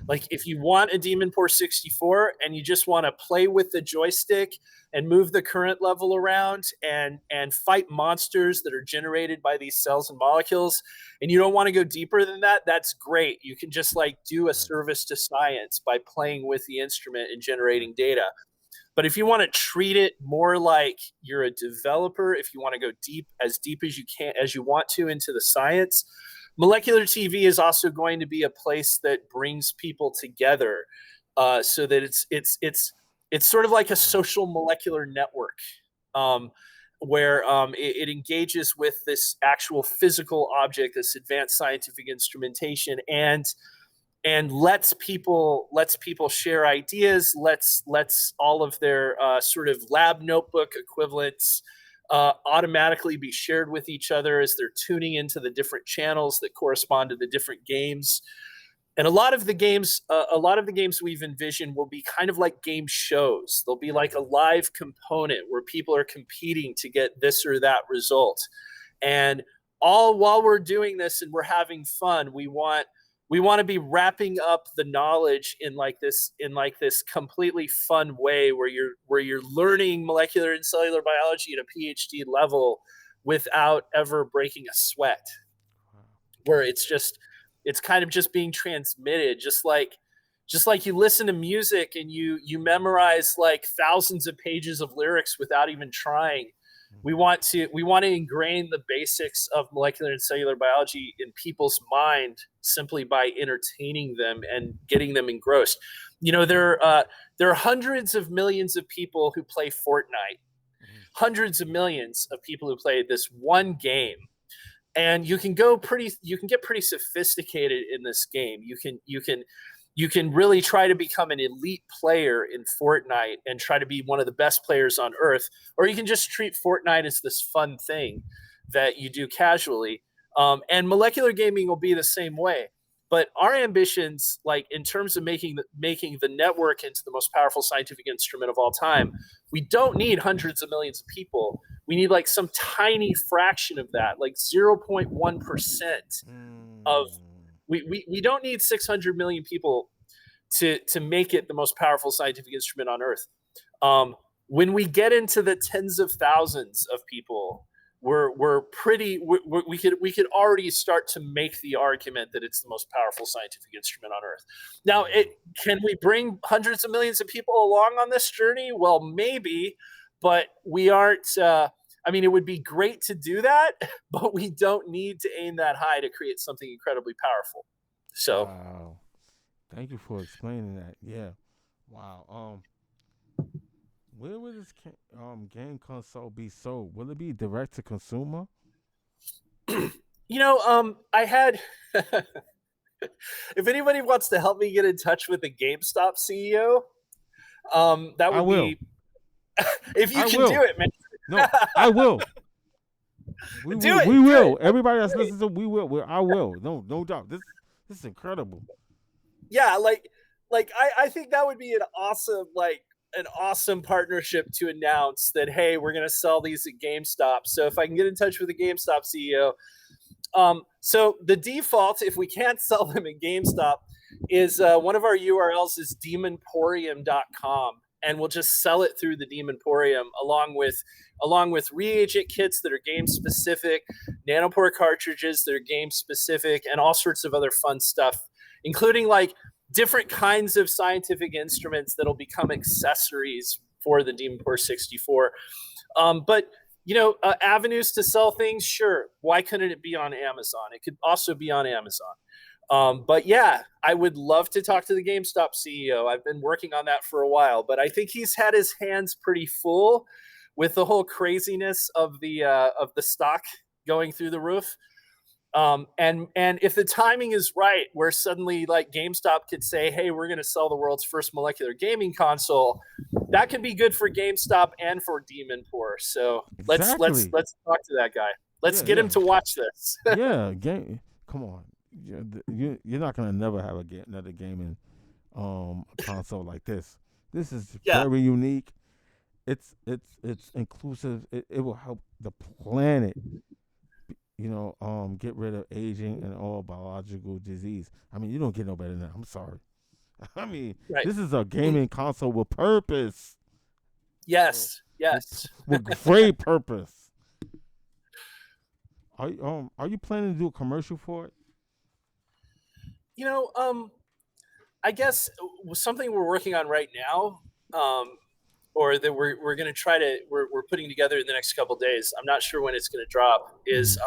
Like if you want a Demonpore 64 and you just want to play with the joystick and move the current level around and fight monsters that are generated by these cells and molecules, and you don't want to go deeper than that, that's great. You can just like do a service to science by playing with the instrument and generating data. But if you want to treat it more like you're a developer, if you want to go deep as you want to into the science, Molecular TV is also going to be a place that brings people together, so that it's it's sort of like a social molecular network, where it engages with this actual physical object, this advanced scientific instrumentation, and lets people share ideas, lets all of their sort of lab notebook equivalents automatically be shared with each other as they're tuning into the different channels that correspond to the different games. And a lot of the games we've envisioned will be kind of like game shows. There'll be like a live component where people are competing to get this or that result. And all while we're doing this and we're having fun, we want to be wrapping up the knowledge in like this completely fun way where you're learning molecular and cellular biology at a PhD level without ever breaking a sweat. Where it's kind of just being transmitted, just like you listen to music and you memorize like thousands of pages of lyrics without even trying. We want to ingrain the basics of molecular and cellular biology in people's mind simply by entertaining them and getting them engrossed. You know, there are hundreds of millions of people who play Fortnite, hundreds of millions of people who play this one game. And you can get pretty sophisticated in this game. You can really try to become an elite player in Fortnite and try to be one of the best players on earth, or you can just treat Fortnite as this fun thing that you do casually. And molecular gaming will be the same way. But our ambitions, like in terms of making the network into the most powerful scientific instrument of all time, we don't need hundreds of millions of people. We need like some tiny fraction of that, like 0.1% of. We don't need 600 million people to make it the most powerful scientific instrument on Earth. When we get into the tens of thousands of people, we could already start to make the argument that it's the most powerful scientific instrument on Earth. Now, can we bring hundreds of millions of people along on this journey? Well, maybe, but we aren't. I mean, it would be great to do that, but we don't need to aim that high to create something incredibly powerful. So, wow. Thank you for explaining that. Yeah. Wow. Where will this game console be sold? Will it be direct to consumer? I had. If anybody wants to help me get in touch with the GameStop CEO, that would be. If you can do it, man. No, I will. We will. Everybody that's listening to, we will. I will. No doubt. This is incredible. Yeah, like I think that would be an awesome partnership to announce that, hey, we're gonna sell these at GameStop. So if I can get in touch with the GameStop CEO, so the default, if we can't sell them at GameStop, is one of our URLs is demonporium.com. And we'll just sell it through the Demonporium along with reagent kits that are game specific, Nanopore cartridges that are game specific, and all sorts of other fun stuff, including like different kinds of scientific instruments that'll become accessories for the Demonpore 64. But avenues to sell things, sure. Why couldn't it be on Amazon? It could also be on Amazon. But yeah, I would love to talk to the GameStop CEO. I've been working on that for a while, but I think he's had his hands pretty full with the whole craziness of the stock going through the roof. And if the timing is right, where suddenly like GameStop could say, hey, we're going to sell the world's first molecular gaming console, that could be good for GameStop and for Demonpore. So exactly. let's talk to that guy. Let's get him to watch this. Yeah, come on. You're not gonna never have another gaming console like this. This is very unique. It's inclusive. It will help the planet. Get rid of aging and all biological disease. I mean, you don't get no better than that. I'm sorry. I mean, This is a gaming console with purpose. Yes. With great purpose. Are you planning to do a commercial for it? I guess something we're working on right now, or that we're going to try to we're putting together in the next couple of days. I'm not sure when it's going to drop. Is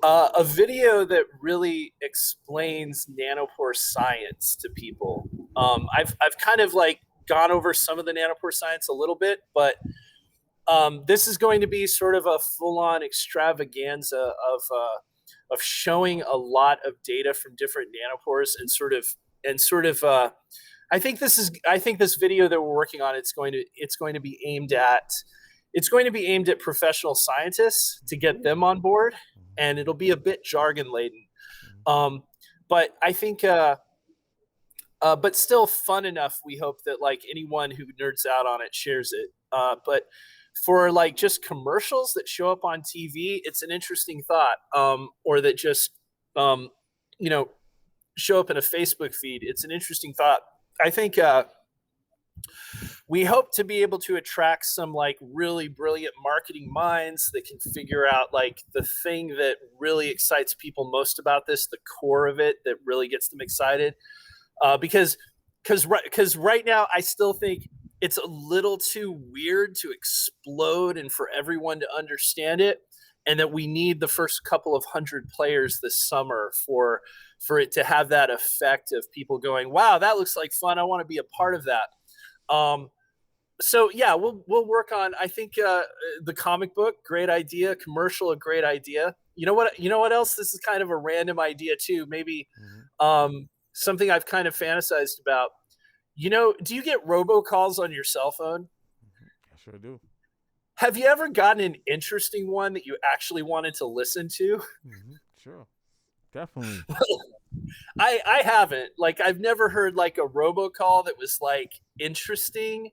a video that really explains nanopore science to people. I've kind of like gone over some of the nanopore science a little bit, but this is going to be sort of a full-on extravaganza of showing a lot of data from different nanopores and sort of I think this video that we're working on, it's going to be aimed at professional scientists to get them on board, and it'll be a bit jargon laden, but I think but still fun enough. We hope that like anyone who nerds out on it shares it. But for like just commercials that show up on TV, it's an interesting thought. Or that just show up in a Facebook feed. It's an interesting thought. I think we hope to be able to attract some like really brilliant marketing minds that can figure out like the thing that really excites people most about this, the core of it that really gets them excited. Because right now I still think it's a little too weird to explode and for everyone to understand it, and that we need the first couple of 100 players this summer for it to have that effect of people going, wow, that looks like fun, I want to be a part of that. So yeah, we'll work on, I think the comic book, great idea. Commercial, a great idea. You know what else, this is kind of a random idea too, maybe something I've kind of fantasized about. Do you get robocalls on your cell phone? I sure do. Have you ever gotten an interesting one that you actually wanted to listen to? Sure. Definitely. I haven't. Like, I've never heard like a robocall that was like interesting.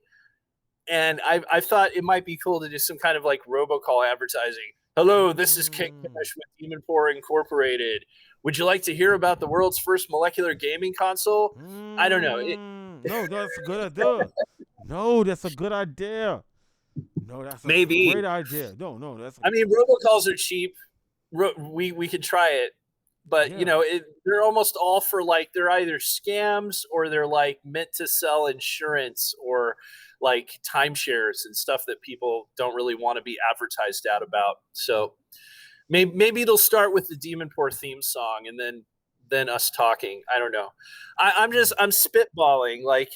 And I thought it might be cool to do some kind of like robocall advertising. Hello, this is Kemmish with Demon Pore Incorporated. Would you like to hear about the world's first molecular gaming console? I don't know. No, that's a good idea. No, that's a good idea. No, that's a maybe great idea. No, that's. I mean, robocalls are cheap. We could try it, but they're almost all for like, they're either scams or they're like meant to sell insurance or like timeshares and stuff that people don't really want to be advertised out about. So maybe it'll start with the Demon Pore theme song and then us talking. I don't know. I'm spitballing. Like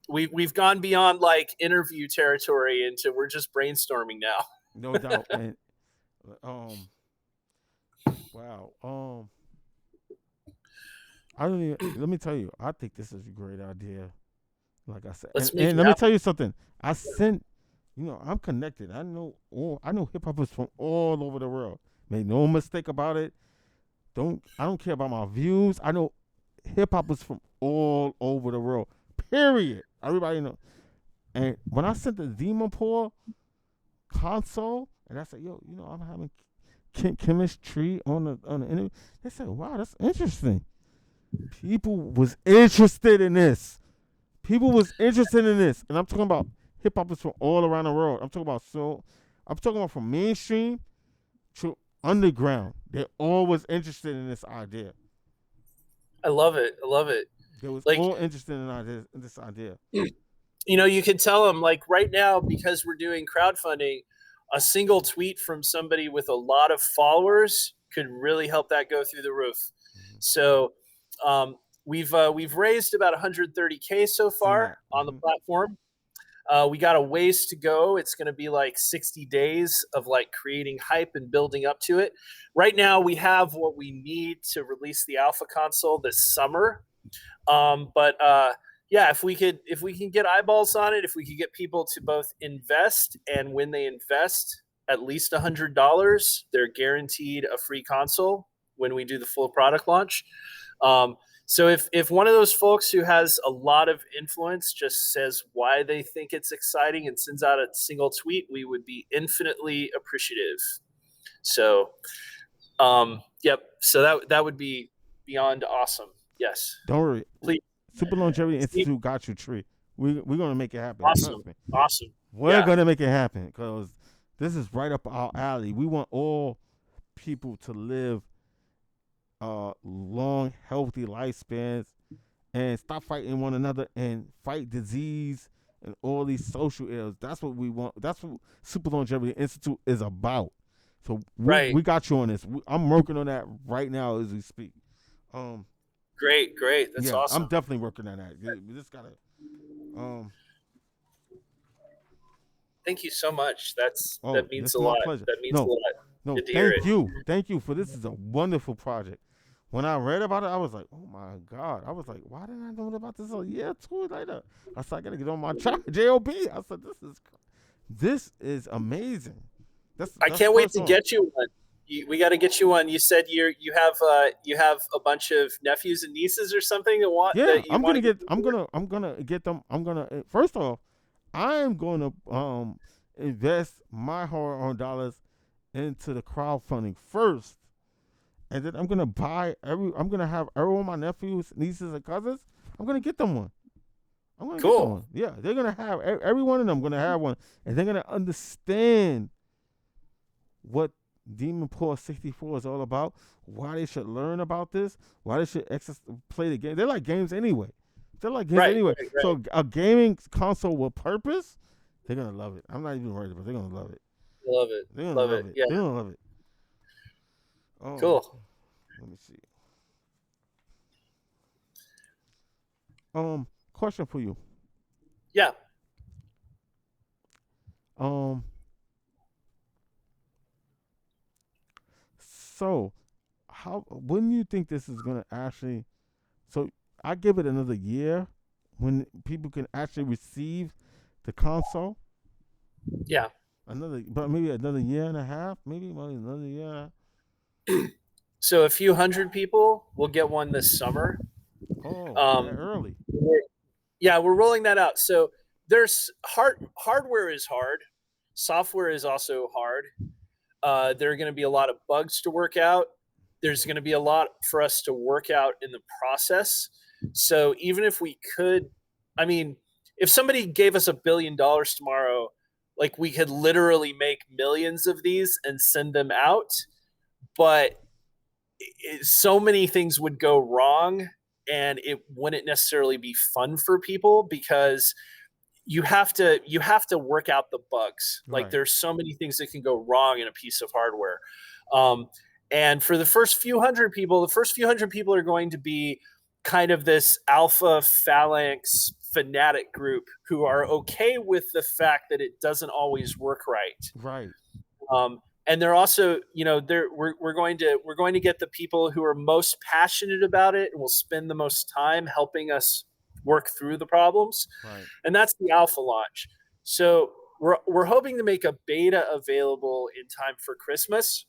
we've gone beyond like interview territory into we're just brainstorming now. No doubt. And wow. Let me tell you, I think this is a great idea. Like I said, and let me tell you something. I'm connected. I know hip hop is from all over the world. Make no mistake about it. I don't care about my views. I know hip hop is from all over the world. Period. Everybody know. And when I sent the Demonpore console, and I said, yo, I'm having Kemmish tree on the interview. They said, wow, that's interesting. People was interested in this. And I'm talking about hip hop is from all around the world. I'm talking about from mainstream to underground. They're always interested in this idea. I love it. They was all interested in this idea. You can tell them like right now, because we're doing crowdfunding, a single tweet from somebody with a lot of followers could really help that go through the roof. So we've raised about 130K so far on the platform. We got a ways to go. It's going to be like 60 days of like creating hype and building up to it. Right now we have what we need to release the alpha console this summer. But if we can get eyeballs on it, if we could get people to both invest, and when they invest at least $100, they're guaranteed a free console when we do the full product launch. So if one of those folks who has a lot of influence just says why they think it's exciting and sends out a single tweet, we would be infinitely appreciative. So, So that would be beyond awesome. Yes. Don't worry. Please. Superlongevity Institute got you, Tree. We're gonna make it happen. Awesome. We're gonna make it happen because this is right up our alley. We want all people to live long, healthy lifespans and stop fighting one another and fight disease and all these social ills. That's what we want. That's what Superlongevity Institute is about. So we got you on this. I'm working on that right now as we speak. Great. That's awesome. I'm definitely working on that. We just gotta Thank you so much. Oh, That means this a is my lot. pleasure. That means a No, lot. no, Good to hear it. thank you for this is a wonderful project. When I read about it, I was like, oh my god! I was like, why didn't I know about this a year or two later? I said, I gotta get on my job. I said, this is amazing. I That's can't wait first to on. get you one. We got to get you one. You said you have a bunch of nephews and nieces or something Yeah, that you want to get. I'm gonna get them. I'm gonna first off, I am gonna invest my hard-earned dollars into the crowdfunding first, and then I'm gonna buy I'm gonna have every one of my nephews, nieces, and cousins. I'm gonna get them one. I'm gonna get them Cool. one. Yeah, they're gonna have every one of them gonna have one, and they're gonna understand what Demon Pore 64 is all about, why they should learn about this, why they should play the game. They're like games anyway. They're like games Right. anyway. Right. Right. So a gaming console with purpose, they're gonna love it. I'm not even worried about it. They're gonna love it. Love it. They're gonna Love love it. it. Yeah. They're gonna love it. Cool. Let me see. Question for you. Yeah. So when do you think this is gonna actually? So I give it another year when people can actually receive the console. Yeah. But maybe another year and a half, maybe another year. So a few hundred people will get one this summer. Oh, that early. Yeah, we're rolling that out. So there's hardware is hard. Software is also hard. There are going to be a lot of bugs to work out. There's going to be a lot for us to work out in the process. So even if we could, I mean, if somebody gave us $1 billion tomorrow, like we could literally make millions of these and send them out. But so many things would go wrong and it wouldn't necessarily be fun for people because you have to work out the bugs. Like there's so many things that can go wrong in a piece of hardware. And for the first few hundred people are going to be kind of this alpha phalanx fanatic group who are okay with the fact that it doesn't always work right. Right. And they're also, we're going to get the people who are most passionate about it and will spend the most time helping us work through the problems. Right. And that's the alpha launch. So we're hoping to make a beta available in time for Christmas.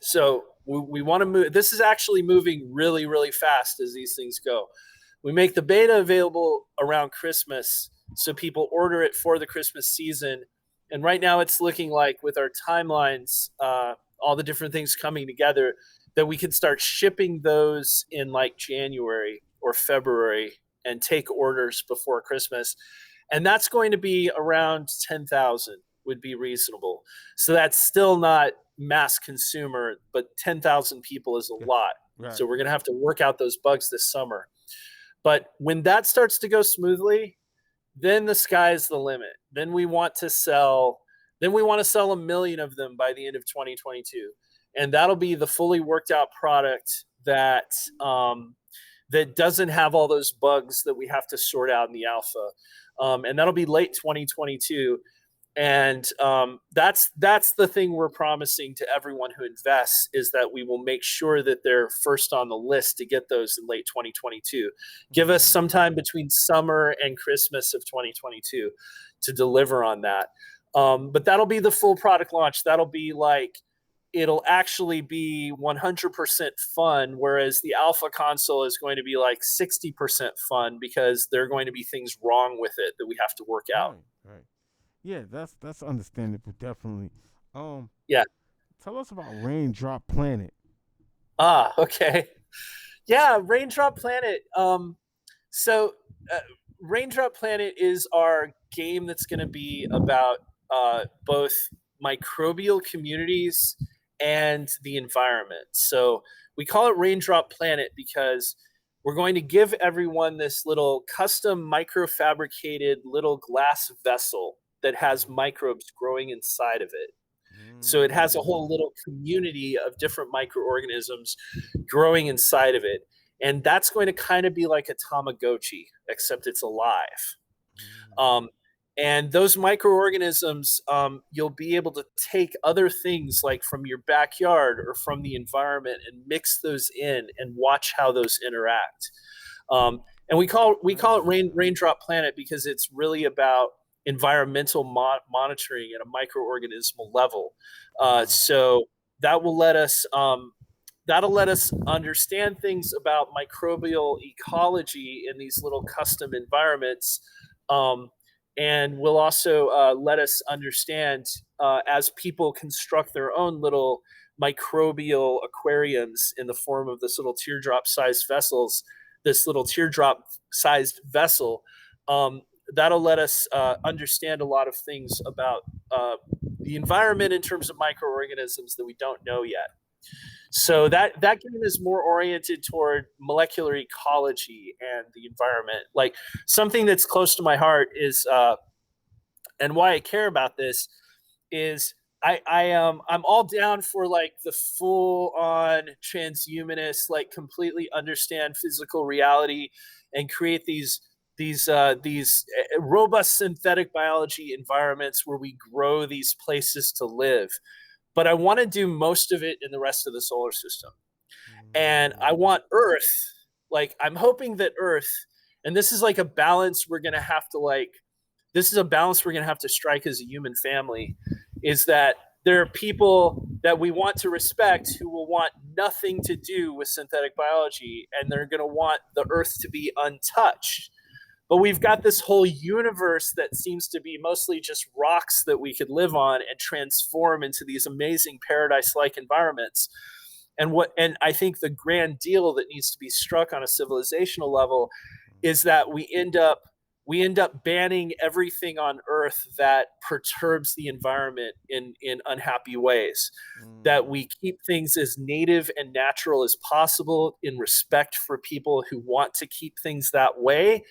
So we want to move. This is actually moving really, really fast as these things go. We make the beta available around Christmas so people order it for the Christmas season. And right now it's looking like with our timelines, all the different things coming together, that we can start shipping those in like January or February and take orders before Christmas. And that's going to be around 10,000 would be reasonable. So that's still not mass consumer, but 10,000 people is a lot. Right. So we're going to have to work out those bugs this summer. But when that starts to go smoothly, then the sky's the limit. Then we want to sell 1 million of them by the end of 2022. And that'll be the fully worked out product that that doesn't have all those bugs that we have to sort out in the alpha. And that'll be late 2022. And that's the thing we're promising to everyone who invests, is that we will make sure that they're first on the list to get those in late 2022. Give us some time between summer and Christmas of 2022 to deliver on that. But that'll be the full product launch. That'll be like, it'll actually be 100% fun, whereas the alpha console is going to be like 60% fun because there are going to be things wrong with it that we have to work out. Right. Yeah, that's understandable, definitely. Yeah. Tell us about Raindrop Planet. Okay. Yeah, Raindrop Planet. So Raindrop Planet is our game that's going to be about both microbial communities and the environment. So we call it Raindrop Planet because we're going to give everyone this little custom microfabricated little glass vessel that has microbes growing inside of it. So it has a whole little community of different microorganisms growing inside of it. And that's going to kind of be like a Tamagotchi, except it's alive. And those microorganisms, you'll be able to take other things like from your backyard or from the environment and mix those in and watch how those interact. And we call it Raindrop Planet because it's really about environmental monitoring at a microorganismal level. So that will let us that'll let us understand things about microbial ecology in these little custom environments. And will also let us understand as people construct their own little microbial aquariums in the form of this little teardrop-sized vessels, this little teardrop-sized vessel, that'll let us understand a lot of things about the environment in terms of microorganisms that we don't know yet. So that game is more oriented toward molecular ecology and the environment. Like something that's close to my heart is, and why I care about this is I'm all down for like the full on transhumanist, like completely understand physical reality and create these robust synthetic biology environments where we grow these places to live. But I want to do most of it in the rest of the solar system. And I want Earth, like I'm hoping that Earth, and this is like a balance we're going to have to strike as a human family, is that there are people that we want to respect who will want nothing to do with synthetic biology, and they're going to want the Earth to be untouched. But we've got this whole universe that seems to be mostly just rocks that we could live on and transform into these amazing paradise-like environments. And I think the grand deal that needs to be struck on a civilizational level is that we end up banning everything on Earth that perturbs the environment in unhappy ways. That we keep things as native and natural as possible in respect for people who want to keep things that way.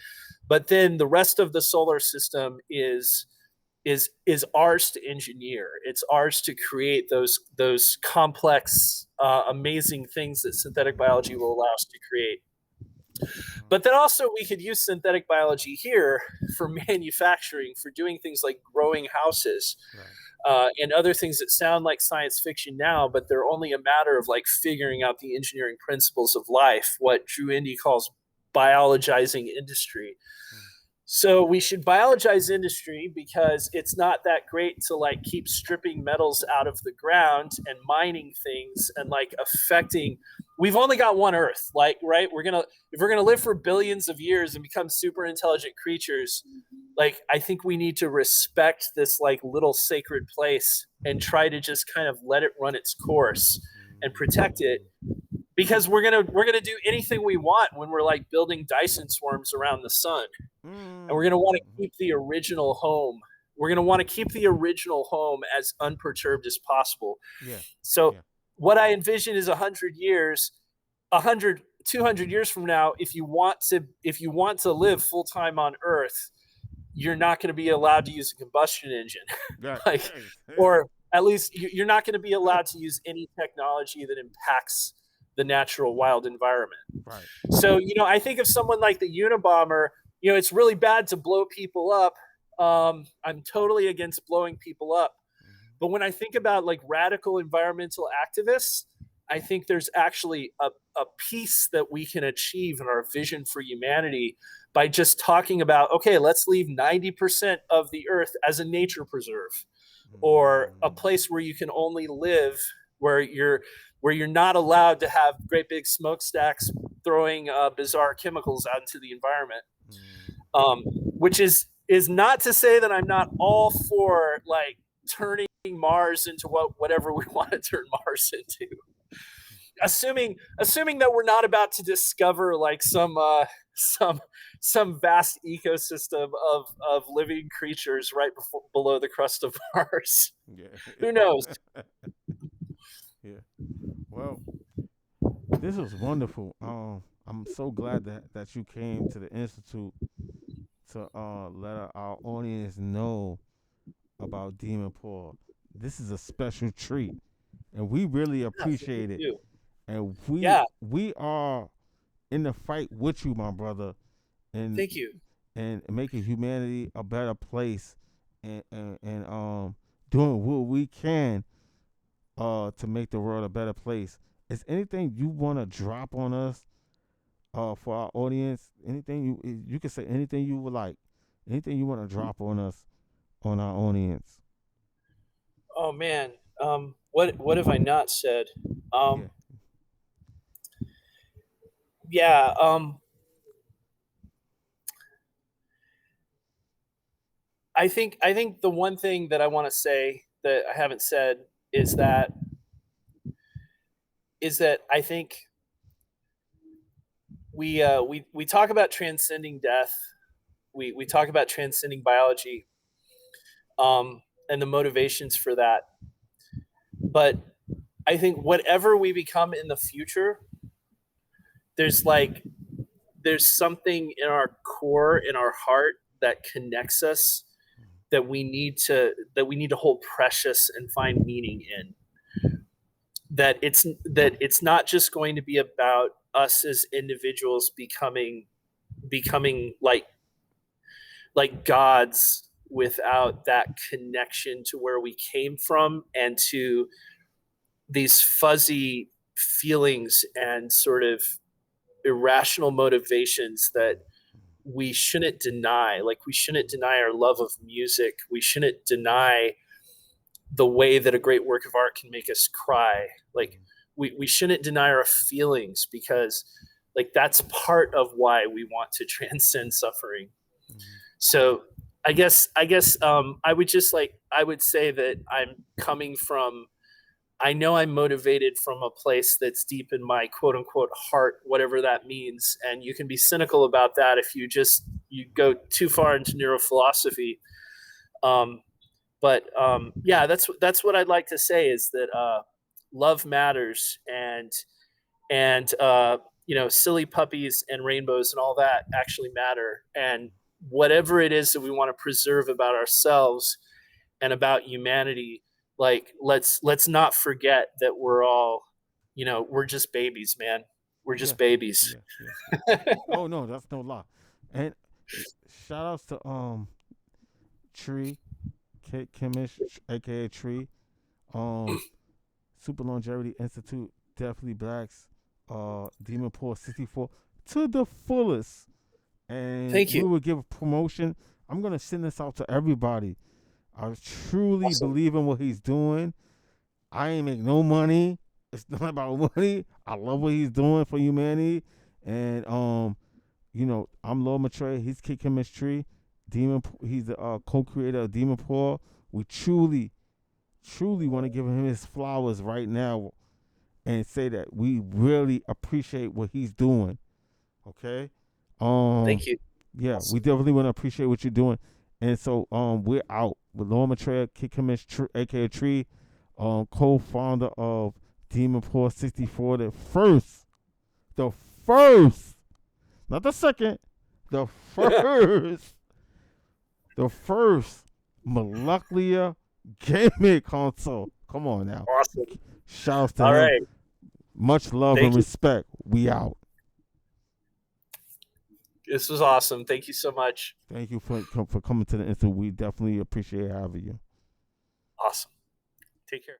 But then the rest of the solar system is ours to engineer. It's ours to create those complex, amazing things that synthetic biology will allow us to create. But then also we could use synthetic biology here for manufacturing, for doing things like growing houses, and other things that sound like science fiction now, but they're only a matter of like figuring out the engineering principles of life, what Drew Indy calls biologizing industry. So we should biologize industry because it's not that great to like keep stripping metals out of the ground and mining things and like affecting. We've only got one Earth, like, right? If we're gonna live for billions of years and become super intelligent creatures, like I think we need to respect this like little sacred place and try to just kind of let it run its course and protect it. Because we're gonna do anything we want when we're like building Dyson swarms around the sun, and we're gonna want to keep the original home. We're gonna want to keep the original home as unperturbed as possible. So what I envision is 100 years, 200 years from now, if you want to live full time on Earth, you're not going to be allowed to use a combustion engine, or at least you're not going to be allowed to use any technology that impacts the natural wild environment. So, I think of someone like the Unabomber, it's really bad to blow people up. I'm totally against blowing people up. But when I think about like radical environmental activists, I think there's actually a piece that we can achieve in our vision for humanity by just talking about, okay, let's leave 90% of the Earth as a nature preserve, or a place where you can only live, where you're not allowed to have great big smokestacks throwing bizarre chemicals out into the environment. Which is not to say that I'm not all for like turning Mars into whatever we want to turn Mars into. Assuming that we're not about to discover like some vast ecosystem of living creatures right below the crust of Mars. Who knows? Well, this was wonderful. I'm so glad that you came to the Institute to let our audience know about Demon Pore. This is a special treat, and we really appreciate it. And we are in the fight with you, my brother. And thank you. and making humanity a better place, and doing what we can to make the world a better place. Is anything you want to drop on us for our audience? Anything you can say, anything you would like, anything you want to drop on us, on our audience? Oh man, what have I not said? Yeah. Um, yeah, I think the one thing that I want to say that I haven't said is that I think we talk about transcending death. We talk about transcending biology, and the motivations for that. But I think whatever we become in the future, there's like there's something in our core, in our heart, that connects us, that we need to hold precious and find meaning in. That it's not just going to be about us as individuals becoming like gods without that connection to where we came from and to these fuzzy feelings and sort of irrational motivations that we shouldn't deny. Like, we shouldn't deny our love of music. We shouldn't deny the way that a great work of art can make us cry. Like, we shouldn't deny our feelings, because like that's part of why we want to transcend suffering. So I would just I would say that I'm coming from, I know I'm motivated from a place that's deep in my quote unquote heart, whatever that means. And you can be cynical about that if you go too far into neurophilosophy. But yeah, that's what I'd like to say, is that love matters, and silly puppies and rainbows and all that actually matter. And whatever it is that we want to preserve about ourselves and about humanity, like let's not forget that we're all, we're just babies, man. We're just Yes, babies. yes, yes. Oh no, that's no lie. And shout outs to Tree, Kemmish, aka Tree, um, Superlongevity Institute, Definitely Blacks, Demon Pore 64 to the fullest. And Thank we you. will give a promotion. I'm gonna send this out to everybody. I truly Awesome. believe in what he's doing. I ain't make no money. It's not about money. I love what he's doing for humanity. And I'm Lord Matre. He's kicking his tree. He's the co-creator of Demon Pore. We truly want to give him his flowers right now and say that we really appreciate what he's doing. Okay? Um Thank you. yeah, we Awesome. definitely want to appreciate what you're doing. And so we're out with Lord Matre, aka Tree, co-founder of Demon Pore 64, the first, not the second, the first, the first molecular gaming console. Come on now. Awesome. Shouts to All him. right. Much love and Thank you. respect. We out. This was awesome. Thank you so much. Thank you for coming to the Institute. We definitely appreciate having you. Awesome. Take care.